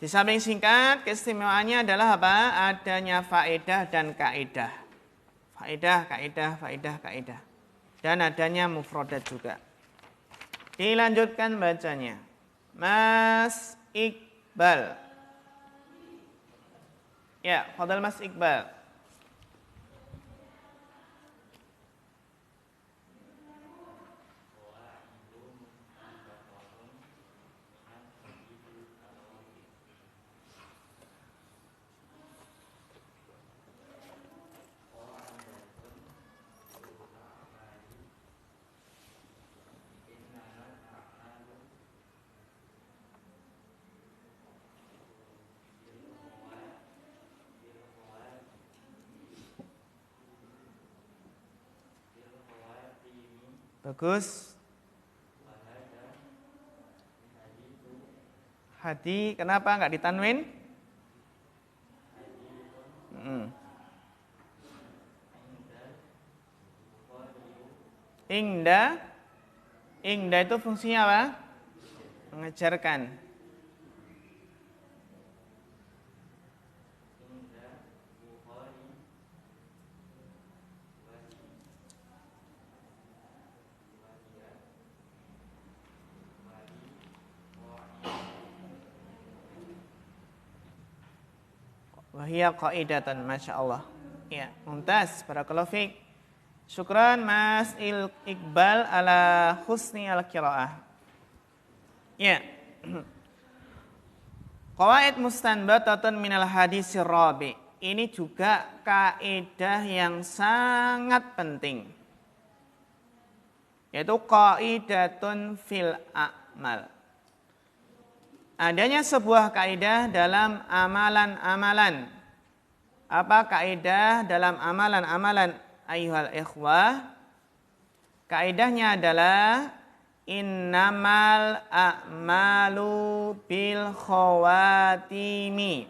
Di samping singkat, keistimewaannya adalah apa? Adanya faedah dan kaidah. Faedah. Dan adanya mufradat juga. Dilanjutkan bacanya. Mas Iqbal. Ya, fadhal Mas Iqbal. Bagus. Hadi, kenapa enggak ditanwin? Ingda itu fungsinya apa? Mengajarkan. Wahia qaidatan, Masya Allah. Ya, mumtaz, barakallahu fiik. Syukran Mas Iqbal ala husni al-qiraah. Ya. Qawaid mustanbatatun minal hadisir rabi. Ini juga kaidah yang sangat penting. Yaitu qaidatun fil a'mal. Adanya sebuah kaidah dalam amalan-amalan. Apa kaidah dalam amalan-amalan ayuhal ikhwah? Kaidahnya adalah innamal a'malu bil khawatimi.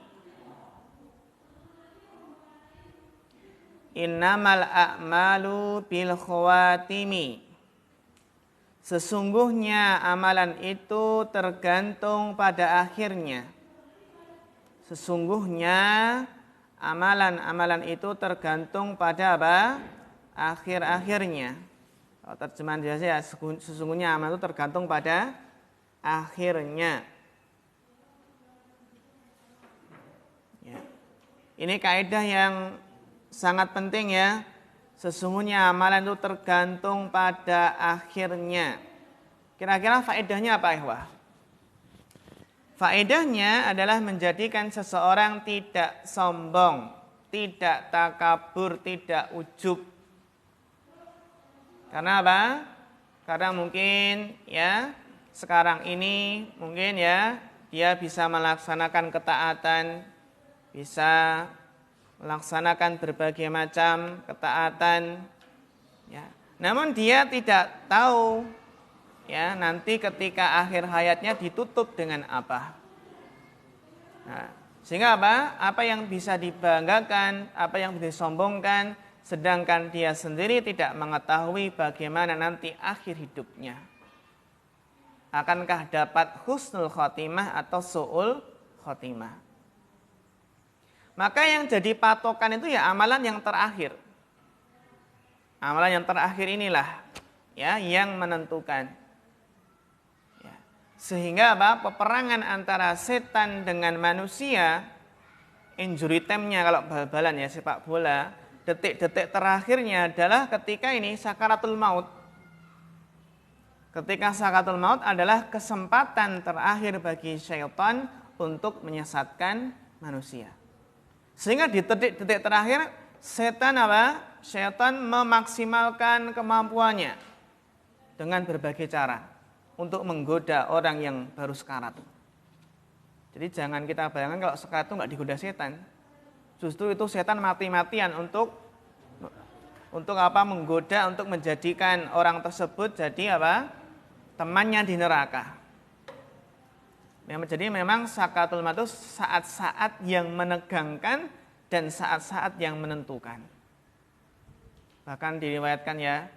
innamal a'malu bil khawatimi. Sesungguhnya amalan itu tergantung pada akhirnya. Sesungguhnya amalan-amalan itu tergantung pada apa? Akhir-akhirnya. Kalau terjemahan biasa ya, sesungguhnya amalan itu tergantung pada akhirnya. Ya. Ini kaidah yang sangat penting ya. Sesungguhnya amalan itu tergantung pada akhirnya. Kira-kira faedahnya apa, ikhwah? Faedahnya adalah menjadikan seseorang tidak sombong, tidak takabur, tidak ujub. Karena apa? Karena mungkin ya sekarang ini mungkin ya dia bisa melaksanakan ketaatan, bisa melaksanakan berbagai macam ketaatan, ya. Namun dia tidak tahu, ya, nanti ketika akhir hayatnya ditutup dengan apa. Nah, sehingga apa? Apa yang bisa dibanggakan, apa yang bisa disombongkan, sedangkan dia sendiri tidak mengetahui bagaimana nanti akhir hidupnya. Akankah dapat husnul khotimah atau su'ul khotimah? Maka yang jadi patokan itu ya amalan yang terakhir. Amalan yang terakhir inilah ya yang menentukan. Ya. Sehingga apa? Peperangan antara setan dengan manusia, injury time-nya kalau bal-balan ya sepak bola, detik-detik terakhirnya adalah ketika ini sakaratul maut. Ketika sakaratul maut adalah kesempatan terakhir bagi syaitan untuk menyesatkan manusia. Sehingga di detik-detik terakhir setan apa? Setan memaksimalkan kemampuannya dengan berbagai cara untuk menggoda orang yang baru sekarat. Jadi jangan kita bayangkan kalau sekarat itu nggak digoda setan. Justru itu setan mati-matian untuk apa? Menggoda, untuk menjadikan orang tersebut jadi apa? Temannya di neraka. Jadi memang sakaratul maut itu saat-saat yang menegangkan dan saat-saat yang menentukan. Bahkan diriwayatkan ya,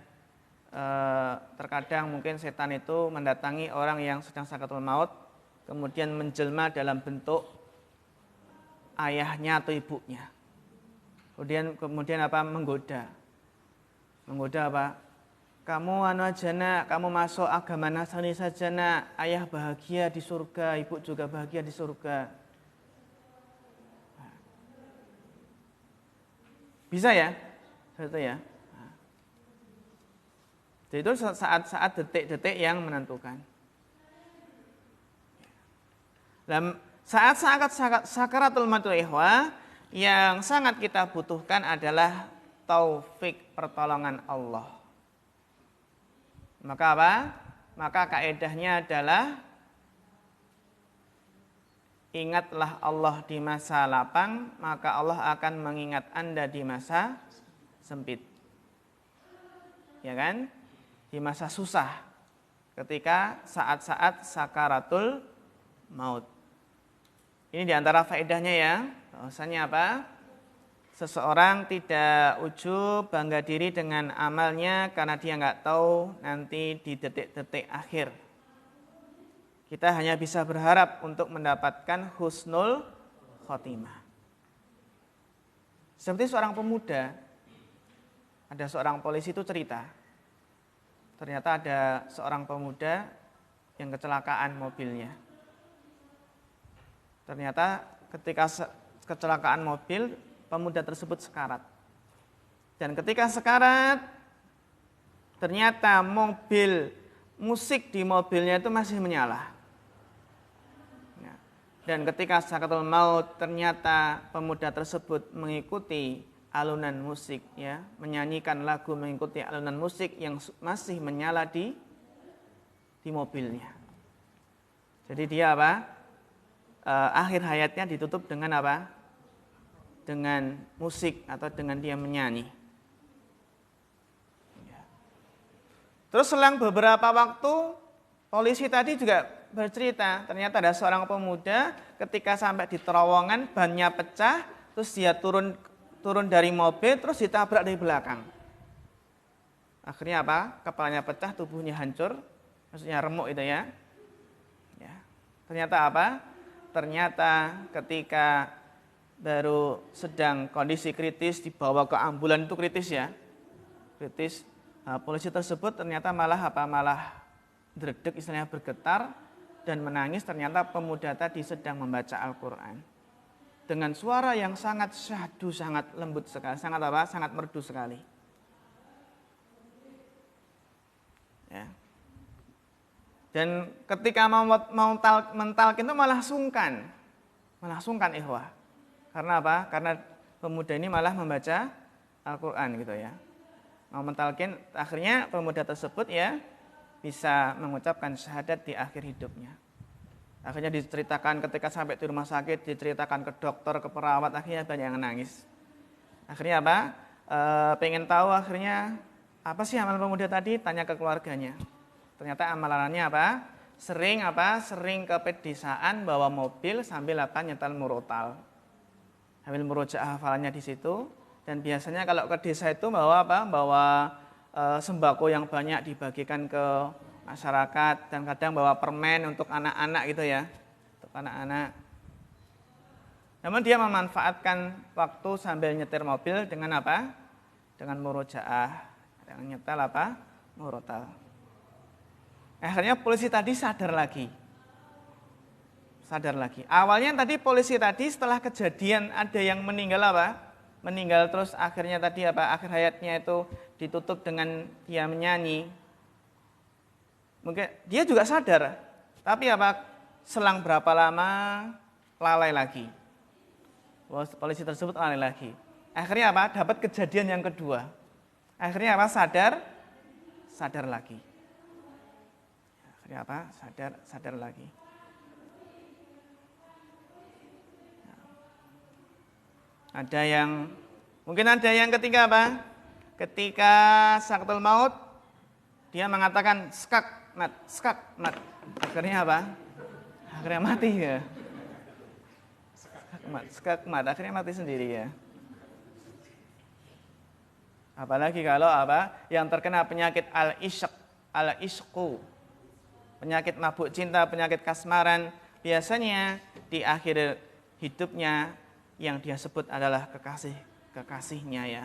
terkadang mungkin setan itu mendatangi orang yang sedang sakaratul maut, kemudian menjelma dalam bentuk ayahnya atau ibunya. Kemudian apa? Menggoda apa? Kamu aja nak, kamu masuk agama Nasrani saja nak. Ayah bahagia di surga, ibu juga bahagia di surga. Bisa ya? Itu ya. Jadi itu saat-saat detik-detik yang menentukan. Dan saat-saat sakaratul maut ikhwah, yang sangat kita butuhkan adalah taufik pertolongan Allah. Maka apa? Maka kaedahnya adalah ingatlah Allah di masa lapang, maka Allah akan mengingat Anda di masa sempit. Ya kan? Di masa susah. Ketika saat-saat sakaratul maut. Ini diantara faedahnya ya. Bahwasanya apa? Seseorang tidak ujub, bangga diri dengan amalnya karena dia nggak tahu nanti di detik-detik akhir. Kita hanya bisa berharap untuk mendapatkan husnul khotimah. Seperti seorang pemuda, ada seorang polisi itu cerita. Ternyata ada seorang pemuda yang kecelakaan mobilnya. Ternyata ketika kecelakaan mobil, pemuda tersebut sekarat. Dan ketika sekarat, ternyata musik di mobilnya itu masih menyala. Dan ketika sakaratul maut, ternyata pemuda tersebut mengikuti alunan musik, ya, menyanyikan lagu mengikuti alunan musik yang masih menyala di mobilnya. Jadi dia apa? Akhir hayatnya ditutup dengan apa? Dengan musik atau dengan dia menyanyi. Terus selang beberapa waktu, polisi tadi juga bercerita, ternyata ada seorang pemuda ketika sampai di terowongan bannya pecah, terus dia turun turun dari mobil terus ditabrak dari belakang. Akhirnya apa? Kepalanya pecah, tubuhnya hancur, maksudnya remuk itu ya. Ya. Ternyata apa? Ternyata ketika baru sedang kondisi kritis dibawa ke ambulan, itu kritis ya. Kritis. Nah, polisi tersebut ternyata malah apa? Malah dredeg, istilahnya bergetar dan menangis. Ternyata pemuda tadi sedang membaca Al-Qur'an. Dengan suara yang sangat syahdu, sangat lembut sekali, sangat apa? Sangat merdu sekali. Ya. Dan ketika mau mentalkin itu malah sungkan ikhwah. Karena apa? Karena pemuda ini malah membaca Al-Qur'an gitu ya. Mau mentalkin, akhirnya pemuda tersebut ya bisa mengucapkan syahadat di akhir hidupnya. Akhirnya diceritakan ketika sampai di rumah sakit, diceritakan ke dokter, ke perawat, akhirnya banyak yang nangis. Akhirnya apa? Pengen tahu akhirnya apa sih amalan pemuda tadi? Tanya ke keluarganya. Ternyata amalannya apa? Sering ke pedesaan bawa mobil sambil nyetel murotal. Sambil murojaah hafalannya di situ. Dan biasanya kalau ke desa itu bawa apa? Bawa sembako yang banyak dibagikan ke masyarakat, dan kadang bawa permen untuk anak-anak gitu ya. Untuk anak-anak. Namun dia memanfaatkan waktu sambil nyetir mobil dengan apa? Dengan murojaah. Dengan nyetel apa? Murotal. Akhirnya polisi tadi sadar lagi. Awalnya tadi polisi tadi setelah kejadian ada yang meninggal apa? Meninggal terus akhirnya tadi apa? Akhir hayatnya itu ditutup dengan dia menyanyi. Mungkin dia juga sadar. Tapi apa? Selang berapa lama lalai lagi. Polisi tersebut lalai lagi. Akhirnya apa? Dapat kejadian yang kedua. Akhirnya apa? Sadar lagi. Akhirnya apa? Sadar lagi. Mungkin ada yang ketiga apa? Ketika sakaratul maut, dia mengatakan skak mat. Akhirnya apa? Akhirnya mati ya. Skak mat. Akhirnya mati sendiri ya. Apalagi kalau apa? Yang terkena penyakit al-ishqu. Penyakit mabuk cinta, penyakit kasmaran. Biasanya di akhir hidupnya yang dia sebut adalah kekasihnya ya.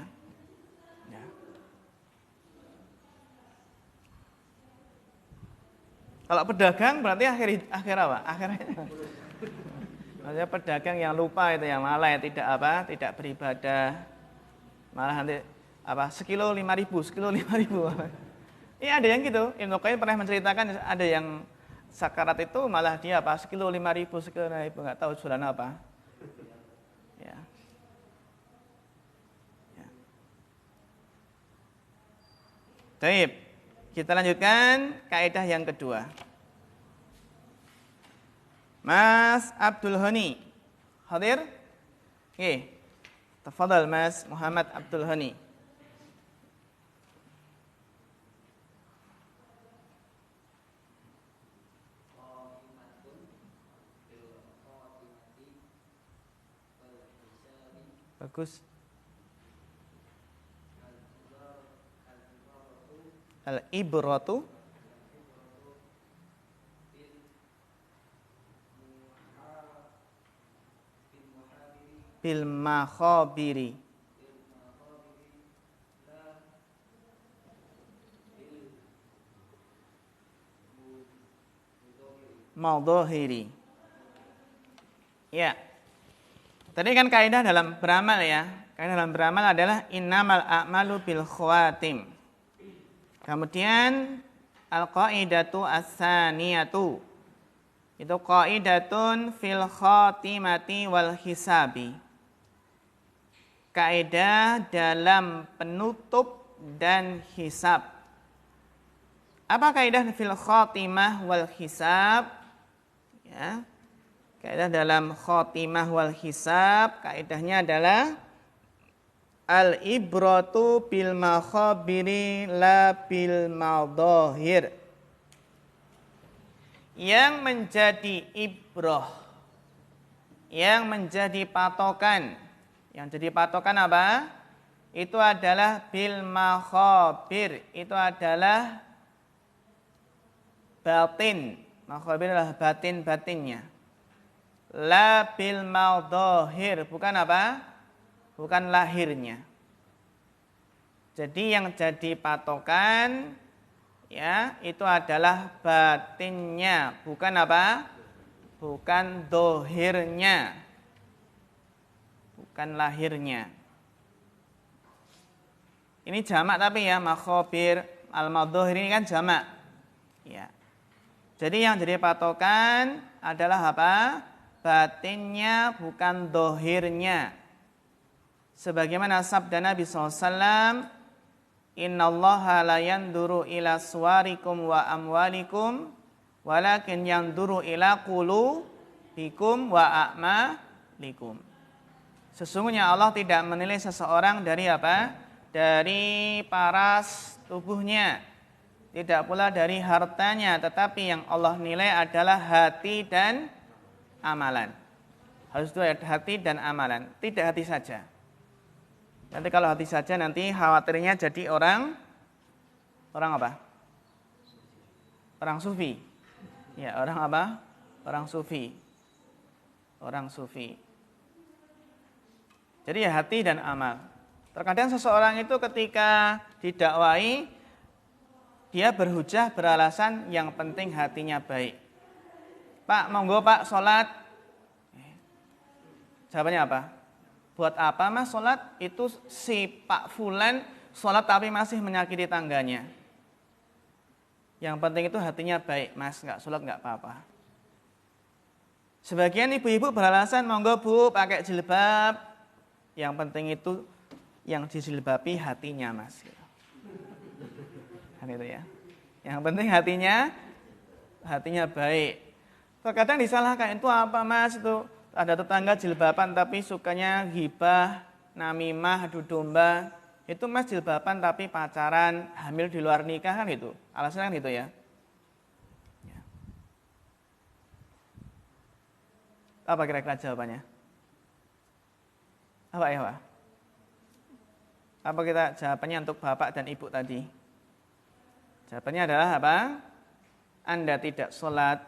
Kalau pedagang berarti akhir apa? Akhirnya maksudnya pedagang yang lupa itu, yang lalai, tidak beribadah. Malah nanti sekilo 5.000. Iya ada yang gitu. Ibnu Qayyim pernah menceritakan ada yang sakarat itu malah dia sekilo 5.000, enggak tahu jualan apa. Ya. Baik, kita lanjutkan kaidah yang kedua. Mas Abdul Hani hadir? Oke. Tafadhal Mas Muhammad Abdul Hani. Bagus. Al-ibratu bil makhabiri. Maudohiri. Ya. Tadi kan kaidah dalam beramal ya. Kaidah dalam beramal adalah innamal a'malu bil khawatim. Kemudian al-qaidatu as-saniyatu. Itu qaidatun fil khatimati wal hisabi. Kaidah dalam penutup dan hisab. Apa kaidah fil khatimah wal hisab? Ya. Kaidah dalam khatimah wal hisab, kaidahnya adalah al-ibratu bil makhabiri la bil madahir. Yang menjadi ibrah, yang menjadi patokan, Yang jadi patokan apa? Itu adalah bil makhabir. Itu adalah batin. Makhabir adalah batin-batinnya. La bil madhahir. Bukan apa? Bukan lahirnya. Jadi yang jadi patokan ya itu adalah batinnya, bukan apa? Bukan dohirnya, bukan lahirnya. Ini jamak tapi ya, makhobir al-madhahir ini kan jamak. Ya. Jadi yang jadi patokan adalah apa? Batinnya, bukan dohirnya. Sebagaimana sabda Nabi SAW, innallaha la yanduru ila suwarikum wa amwalikum walakin yanduru ila qulubikum wa a'malikum. Sesungguhnya Allah tidak menilai seseorang dari apa? Dari paras tubuhnya, tidak pula dari hartanya, tetapi yang Allah nilai adalah hati dan amalan. Harus dua, hati dan amalan, tidak hati saja. Nanti kalau hati saja nanti khawatirnya jadi orang apa? Orang sufi. Ya, orang apa? Orang sufi. Orang sufi. Jadi ya hati dan amal. Terkadang seseorang itu ketika didakwai, dia berhujah beralasan yang penting hatinya baik. Pak, monggo Pak sholat. Jawabannya apa? Buat apa Mas sholat? Itu si Pak Fulan sholat tapi masih menyakiti tangganya. Yang penting itu hatinya baik. Mas nggak sholat nggak apa-apa. Sebagian ibu-ibu beralasan, monggo Bu pakai jilbab. Yang penting itu yang dijilbabi hatinya Mas. Kan itu ya. Yang penting hatinya baik. Terkadang disalahkan, itu apa Mas? Itu ada tetangga jilbaban tapi sukanya ghibah, namimah, adu domba. Itu Mas jilbaban tapi pacaran, hamil di luar nikah, kan itu. Alasannya kan itu ya. Apa kira-kira jawabannya? Apa ya Pak? Apa kita jawabannya untuk bapak dan ibu tadi? Jawabannya adalah apa? Anda tidak sholat,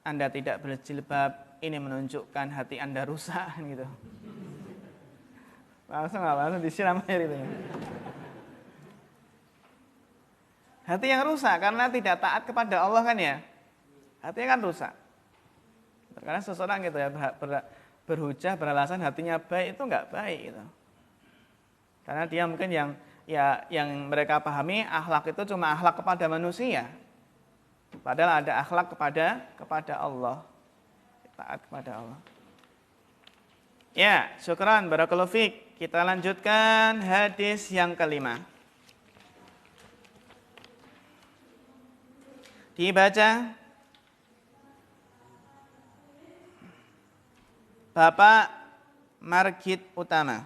Anda tidak berjilbab, ini menunjukkan hati Anda rusak gitu. Langsung disiram air itu ya. Hati yang rusak karena tidak taat kepada Allah kan ya. Hatinya kan rusak. Karena seseorang gitu ya berhujah beralasan hatinya baik, itu enggak baik gitu. Karena dia mungkin yang mereka pahami akhlak itu cuma akhlak kepada manusia. Padahal ada akhlak kepada Allah. Taat kepada Allah. Ya, syukran barakallahu fiik. Kita lanjutkan hadis yang kelima. Dibaca Bapak Margit Utama.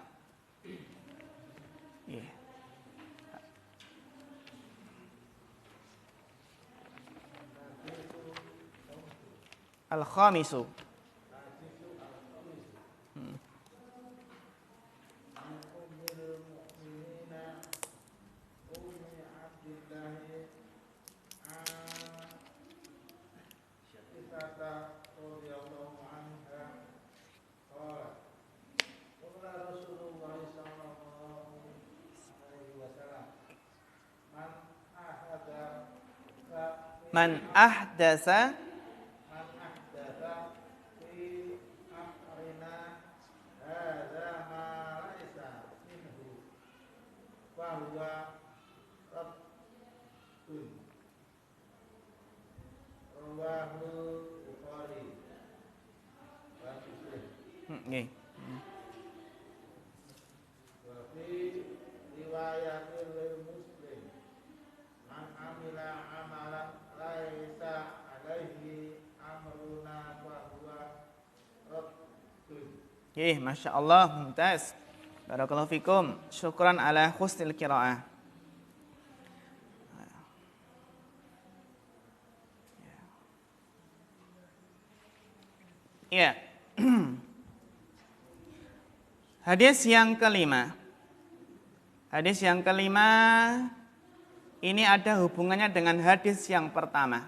Al-Khamisu. Man ahdasa fi amrina hadza ma laisa minhu fa huwa rabbun rawahu Bukhari wa Muslim. Nggih. Wa fi riwayatil Muslim man amila amalan laisa alaihi amruna wa huwa raddun. Masya Allah, mumtaz. Barakallahu fikum. Syukran ala husnil qiraah. Ya. Hadis yang kelima. Hadis yang kelima ini ada hubungannya dengan hadis yang pertama.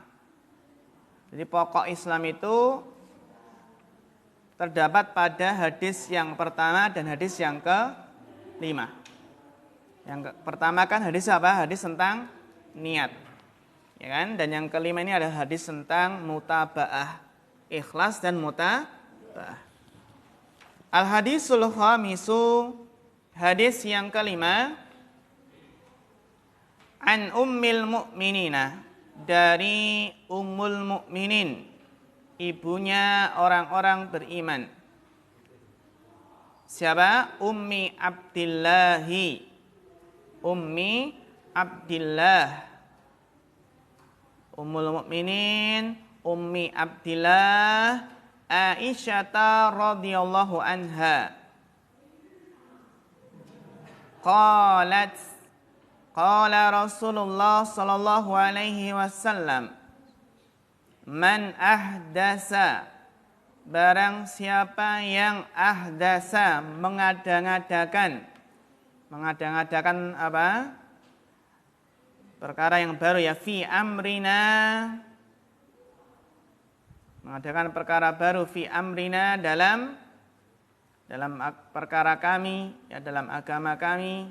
Jadi pokok Islam itu terdapat pada hadis yang pertama dan hadis yang kelima. Yang pertama kan hadis apa? Hadis tentang niat. Ya kan? Dan yang kelima ini adalah hadis tentang mutabaah, ikhlas dan mutabaah. Al-hadisul khamisu, hadis yang kelima, an ummil mu'minina, dari ummul mu'minin, ibunya orang-orang beriman. Siapa? Ummi Abdillahi. Ummi Abdillah. Ummul mu'minin, Ummi Abdillah, Aisyah radhiyallahu anha. Qalat, qala Rasulullah sallallahu alaihi wasallam, man ahdasa, barang siapa yang ahdasa, mengada-ngadakan. Mengada-ngadakan apa? Perkara yang baru ya, fi amrina, mengadakan perkara baru, fi amrina, dalam perkara kami, ya, dalam agama kami.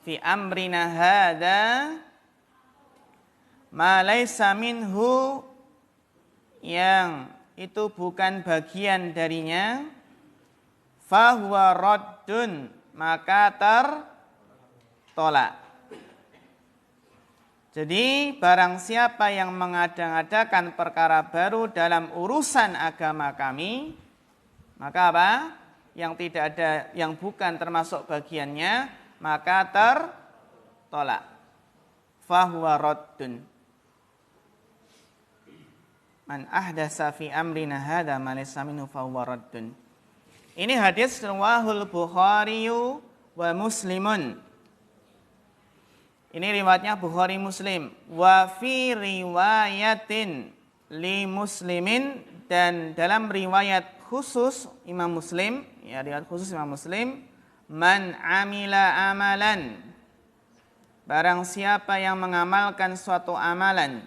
Fi amrina hada ma laysa minhu, yang itu bukan bagian darinya, fahuwa raddun, maka tertolak. Jadi barang siapa yang mengada-ngadakan perkara baru dalam urusan agama kami, maka apa? Yang tidak ada, yang bukan termasuk bagiannya, maka tertolak. Fahuwa raddun. Man ahdasa fi amrina hadza ma laysa minhu fahuwa raddun. Ini hadis riwayahul Bukhari wa Muslimun. Ini riwayatnya Bukhari Muslim. Wa fi riwayatin li Muslimin, dan dalam riwayat khusus Imam Muslim, ya, riwayat khusus Imam Muslim, man amila amalan, barang siapa yang mengamalkan suatu amalan,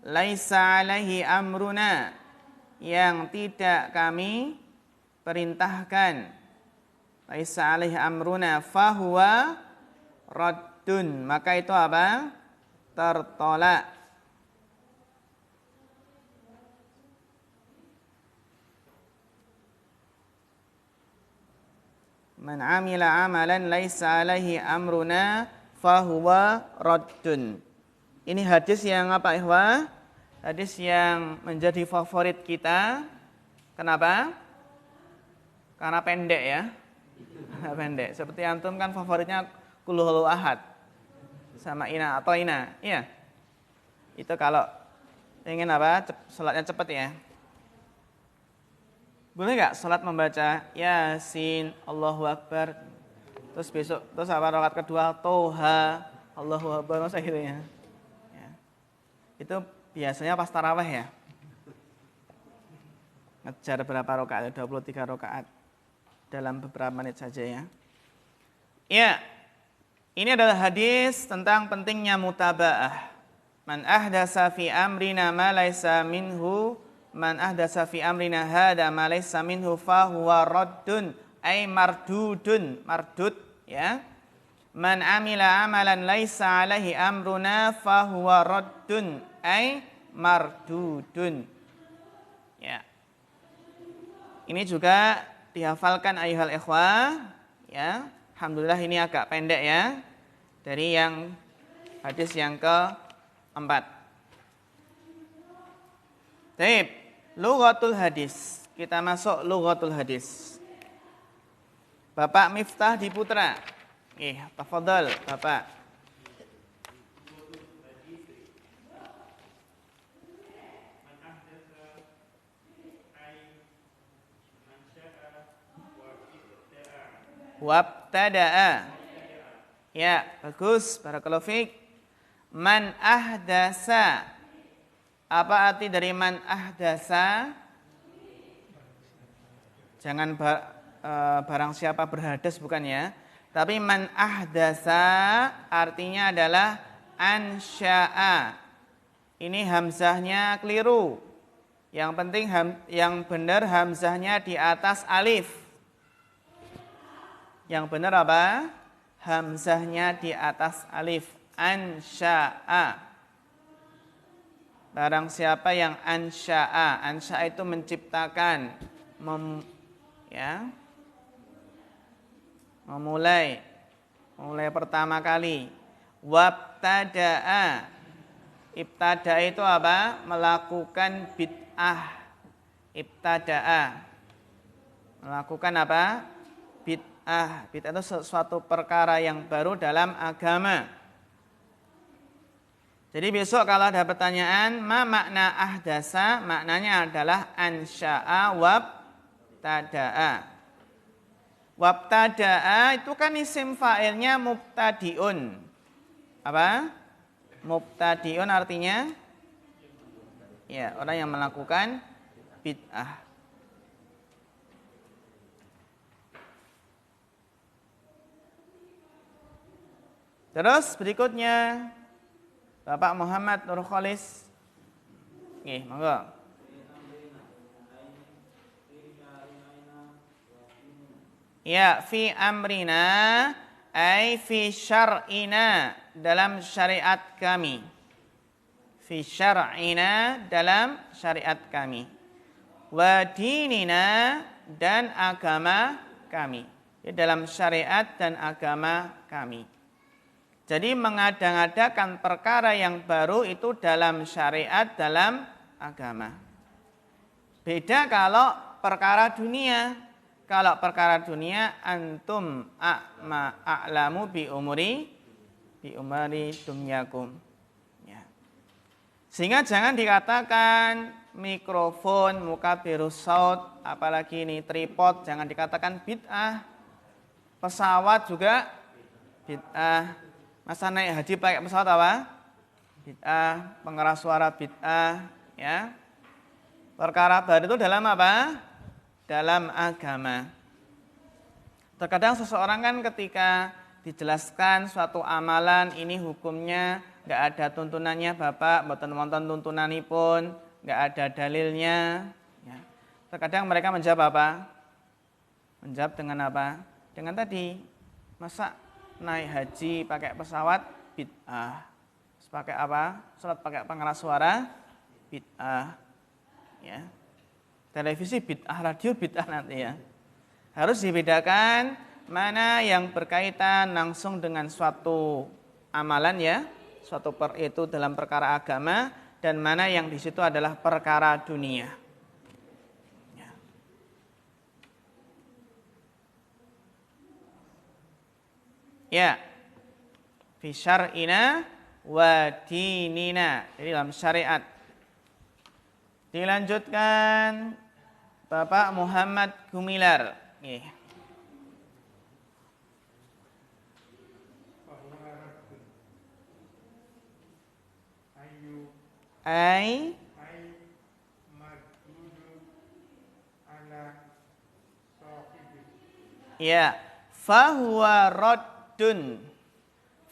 laisa alaihi amruna, yang tidak kami perintahkan, laisa alaihi amruna fahuwa raddun, maka itu apa? Tertolak. Man amila amalan laisa alaihi amruna fahuwa raddun. Ini hadis yang apa, ikhwah? Hadis yang menjadi favorit kita. Kenapa? Karena pendek ya. Pendek. Seperti antum kan favoritnya Qul huwallahu ahad sama ina atau ina. Iya. Itu kalau ingin apa? Salatnya cepat ya. Boleh nggak salat membaca Yasin, Allahu Akbar, terus besok, terus apa rakaat kedua Toha, Allahu Akbar, masa gitu ya. Itu biasanya pas tarawih ya. Ngejar berapa rakaat? 23 rakaat dalam beberapa menit saja ya. Ya, ini adalah hadis tentang pentingnya mutabaah. Man ahdasa fi amrina ma laysa minhu, man ahdasa fi amrina hada ma laysa minhu fahuwa raddun, ay mardudun, mardud ya. Man amila amalan laysa alaihi amruna fahuwa raddun, ay mardudun. Ya. Ini juga dihafalkan ayuhal ikhwah ya. Alhamdulillah ini agak pendek ya. Dari yang hadis yang keempat. Baik, lughatul hadis. Kita masuk lughatul hadis. Bapak Miftah di Putra. Tafadhal Bapak. Wabtada'a. Ya, bagus. Barakallahu fiik. Man ahdasa. Apa arti dari man ahdasa? Jangan barang siapa berhadas, bukan ya. Tapi man ahdasa artinya adalah ansya'a. Ini hamzahnya keliru. Yang penting yang benar hamzahnya di atas alif. Yang benar apa? Hamzahnya di atas alif. Ansya'a. Barang siapa yang ansya'a. Ansya'a itu menciptakan, memulai pertama kali. Wabtada'a. Ibtada itu apa? Melakukan bid'ah. Ibtada'a. Melakukan apa? Bid'ah. Bid'ah itu sesuatu perkara yang baru dalam agama. Jadi besok kalau ada pertanyaan, ma makna ahdasa? Maknanya adalah ansya'a wabtada'a. Wabtada'a itu kan isim fa'ilnya mubtadi'un. Apa? Mubtadi'un artinya ya, orang yang melakukan bid'ah. Terus berikutnya Bapak Muhammad Nur Kholis. Nggih, monggo. Ya, fi amrina ay fi syar'ina, dalam syariat kami. Fi syar'ina, dalam syariat kami. Wa dinina, dan agama kami. Ya, dalam syariat dan agama kami. Jadi mengada-ngadakan perkara yang baru itu dalam syariat, dalam agama. Beda kalau perkara dunia. Kalau perkara dunia, antum a'lamu bi umuri dumyakum. Ya. Sehingga jangan dikatakan mikrofon, mukabirus saut, apalagi ini tripod, jangan dikatakan bid'ah. Pesawat juga bid'ah. Masa naik haji pakai pesawat apa? Bid'ah. Pengeras suara bid'ah. Ya. Perkara baru itu dalam apa? Dalam agama. Terkadang seseorang kan ketika dijelaskan suatu amalan, ini hukumnya nggak ada tuntunannya, Bapak mboten wonten tuntunanipun, nggak ada dalilnya. Ya. Terkadang mereka menjawab apa? Menjawab dengan apa? Dengan tadi, masa naik haji pakai pesawat bid'ah. Pakai apa? Salat pakai pengeras suara bid'ah. Ya. Televisi bid'ah, radio bid'ah nanti ya. Harus dibedakan mana yang berkaitan langsung dengan suatu amalan ya, itu dalam perkara agama, dan mana yang di situ adalah perkara dunia. Ya. Ya. Fi syar'ina wa dinina. Jadi dalam syariat. Dilanjutkan Bapak Muhammad Gumilar. Ai ya, fahuwa raddun.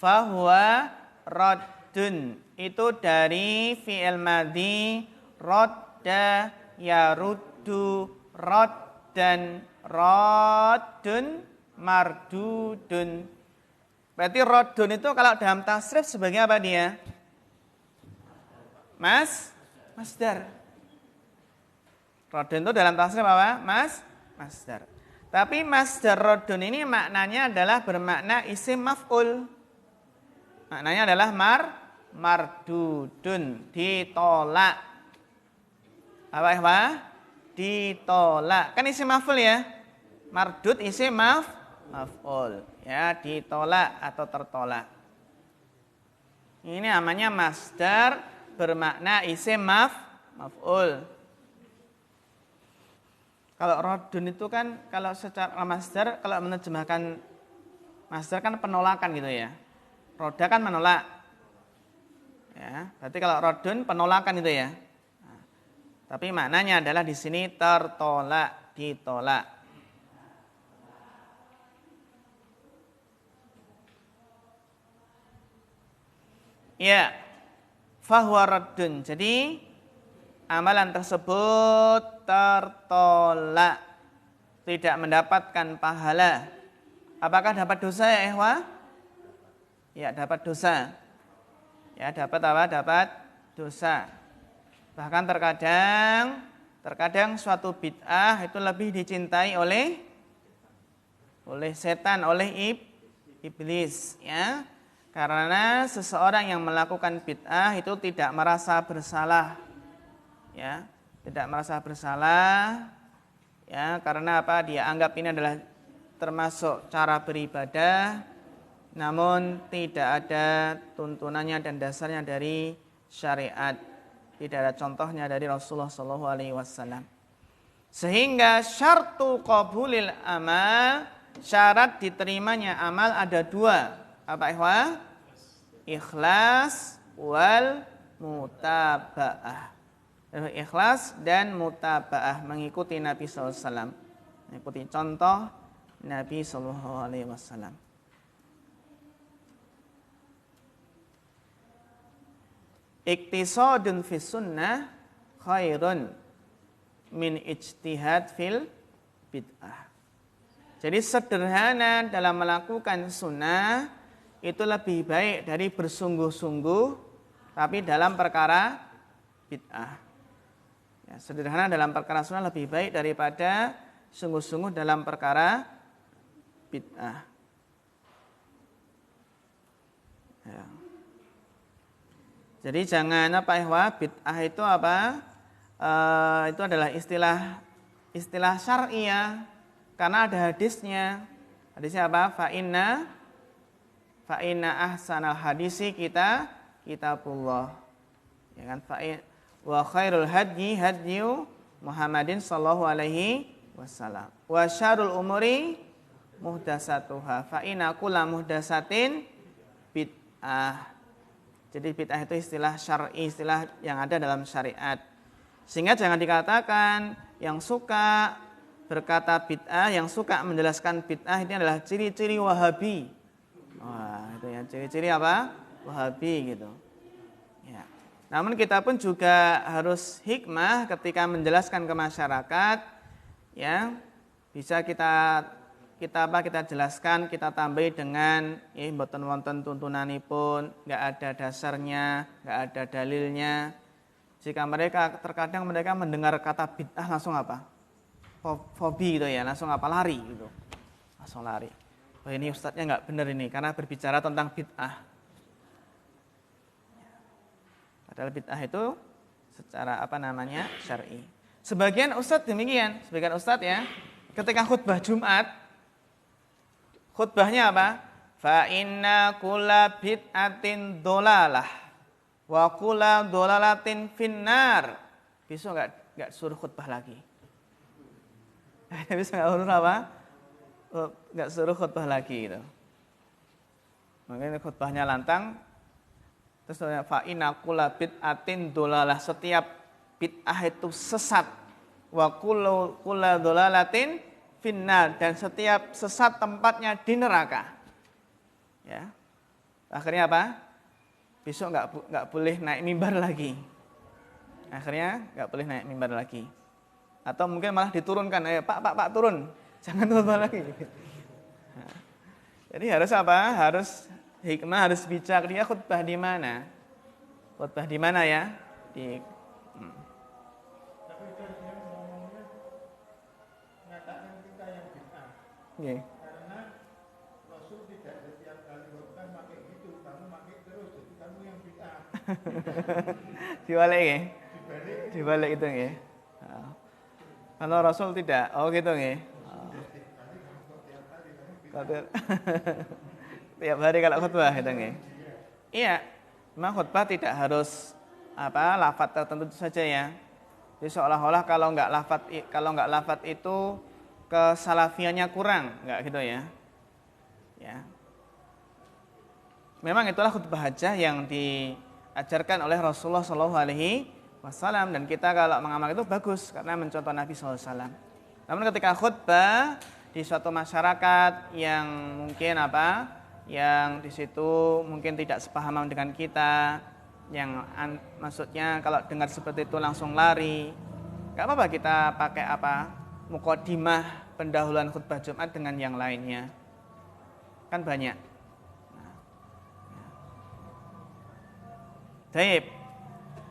Fahuwa raddun itu dari fi'il madhi radda yaruddu raddan raddun mardudun. Berarti raddun itu kalau dalam tasrif sebagai apa dia? Masdar. Raddun itu dalam tasrif apa? Masdar. Tapi masdar raddun ini maknanya adalah bermakna isim maf'ul. Maknanya adalah mardudun, ditolak. Apa? Ditolak. Kan isim maf'ul ya? Mardud isim maf'ul. Ya, ditolak atau tertolak. Ini namanya masdar bermakna isim maf'ul. Kalau raddun itu kan kalau secara masdar, kalau menerjemahkan masdar kan penolakan gitu ya. Roda kan menolak. Ya, berarti kalau raddun penolakan itu ya. Tapi maknanya adalah di sini tertolak, ditolak. Ya, fahuwa raddun. Jadi amalan tersebut tertolak, tidak mendapatkan pahala. Apakah dapat dosa ya ikhwah? Ya, dapat dosa. Ya, dapat apa? Dapat dosa. Bahkan terkadang suatu bid'ah itu lebih dicintai oleh setan, oleh iblis, ya. Karena seseorang yang melakukan bid'ah itu tidak merasa bersalah, ya, tidak merasa bersalah, ya, karena apa? Dia anggap ini adalah termasuk cara beribadah, namun tidak ada tuntunannya dan dasarnya dari syariat, tidak ada contohnya dari Rasulullah SAW. Sehingga syartu qabulil amal, syarat diterimanya amal ada dua. Apa ikhwah? Ikhlas wal mutaba'ah. Ikhlas dan mutaba'ah, mengikuti Nabi SAW, mengikuti contoh Nabi SAW. Iktisadun fis sunnah khairun min ijtihad fil bid'ah. Jadi sederhana dalam melakukan sunnah itu lebih baik dari bersungguh-sungguh tapi dalam perkara bid'ah. Ya, sederhana dalam perkara sunnah lebih baik daripada sungguh-sungguh dalam perkara bid'ah. Ya. Jadi jangan apa ikhwah, bid'ah itu apa? Itu adalah istilah syar'iyah karena ada hadisnya. Hadisnya apa? Fa inna ahsanal hadisi kitabullah. Ya kan? Wa khairul hadyu Muhammadin sallallahu alaihi wasallam. Wa syarrul umuri muhdatsatuha. Fa inna kulla muhdatsatin bid'ah. Jadi bid'ah itu istilah syar'i, istilah yang ada dalam syariat. Sehingga jangan dikatakan yang suka berkata bid'ah, yang suka menjelaskan bid'ah ini adalah ciri-ciri Wahabi. Wah, itu ya, ciri-ciri apa? Wahabi gitu. Ya. Namun kita pun juga harus hikmah ketika menjelaskan ke masyarakat, ya. Bisa kita jelaskan, kita tambahi dengan mboten wonten tuntunanipun, enggak ada dasarnya, enggak ada dalilnya. Jika terkadang mereka mendengar kata bid'ah langsung apa? Fobi gitu ya, langsung apa? Lari gitu. Langsung lari. Wah, ini ustadznya enggak benar ini karena berbicara tentang bid'ah. Padahal bid'ah itu secara syar'i. Sebagian ustadz demikian, sebagian ustadz ya, ketika khutbah Jumat, khutbahnya apa? Fa inna kulla bid'atin dolalah wa kulla dolalatin finnar. Besok enggak suruh khutbah lagi. Besok enggak suruh apa? Enggak suruh khutbah lagi gitu. Mungkin khutbahnya lantang. Terus fa inna kulla bid'atin dolalah, setiap bid'ah itu sesat. Wa kulla dolalatin finnar, dan setiap sesat tempatnya di neraka. Ya. Akhirnya apa? Besok enggak boleh naik mimbar lagi. Akhirnya enggak boleh naik mimbar lagi. Atau mungkin malah diturunkan, Pak turun. Jangan khutbah lagi. Nah, jadi harus apa? Harus hikmah, harus bijak. Dia khutbah di mana? Khutbah di mana ya? Tapi kan dia ngomongnya mengatakan kita yang bid'ah. Okay. Karena Rasul tidak setiap kali khutbah pakai gitu, kamu pakai terus, jadi kamu yang bid'ah. Dibalik ya? Dibalik. Dibalik itu ya. Kalau Rasul tidak, gitu ya. Tiap hari kalau khutbah gitu ya. Iya, memang khutbah tidak harus lafaz tertentu saja ya. Jadi seolah-olah kalau nggak lafaz itu kesalafiannya kurang, nggak gitu ya. Ya. Memang itulah khutbah hajah yang diajarkan oleh Rasulullah SAW, dan kita kalau mengamal itu bagus karena mencontoh Nabi SAW. Namun ketika khutbah di suatu masyarakat yang mungkin yang di situ mungkin tidak sepahaman dengan kita, yang maksudnya kalau dengar seperti itu langsung lari, nggak apa-apa kita pakai muqaddimah pendahuluan khutbah Jumat dengan yang lainnya, kan banyak. Baik,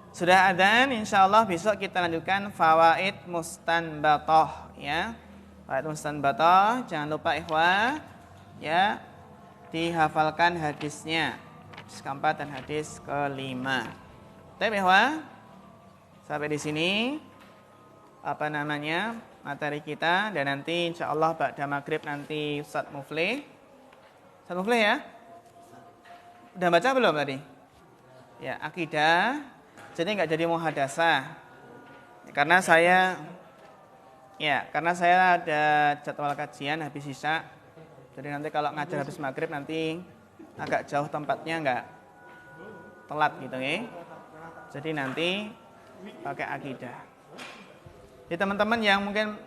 sudah adzan, insyaallah besok kita lanjutkan fawaid mustanbatoh ya. Fawaid mustanbatoh, jangan lupa ikhwah ya, dihafalkan hadisnya, hadis keempat dan hadis kelima. Baik ikhwah, sampai di sini materi kita, dan nanti insyaallah ba'da maghrib nanti Ustaz Muflih ya, udah baca belum tadi? Ya, akidah. Jadi nggak jadi muhadasah. Karena saya ada jadwal kajian habis isya. Jadi nanti kalau ngajar habis maghrib nanti agak jauh tempatnya, nggak telat gitu ya. Jadi nanti pakai akidah. Jadi teman-teman yang mungkin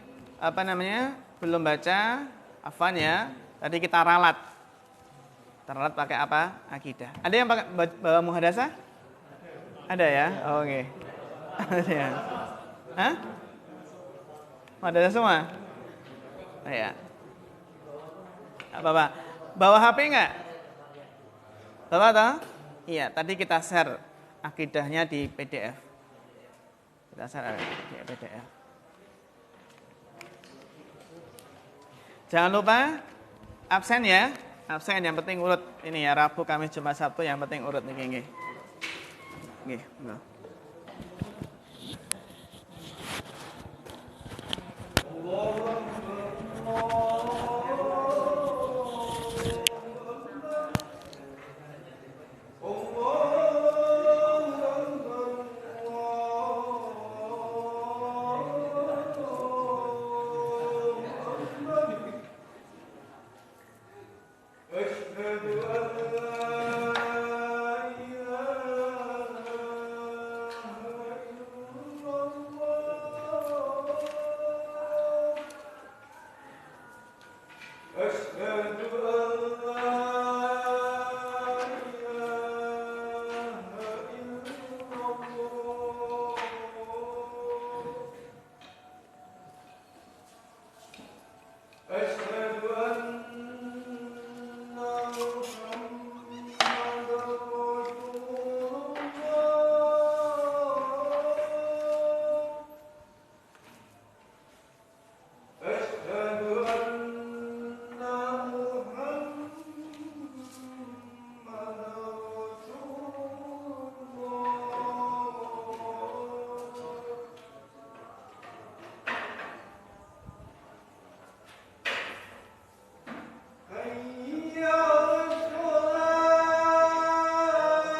belum baca, afwan ya. Tadi kita ralat pakai apa? Akidah. Ada yang pakai bawa muhadasah? Ada ya? Oh, oke. Ada ya? Hah? Ada semua? Oh, ya. Apa? Bawa HP enggak? Bawa toh? Iya, tadi kita share akidahnya di PDF. Kita share di PDF. Jangan lupa absen ya. Absen yang penting urut. Ini ya, Rabu, Kamis, Jumat, Sabtu yang penting urut nih, nggih. Nggih,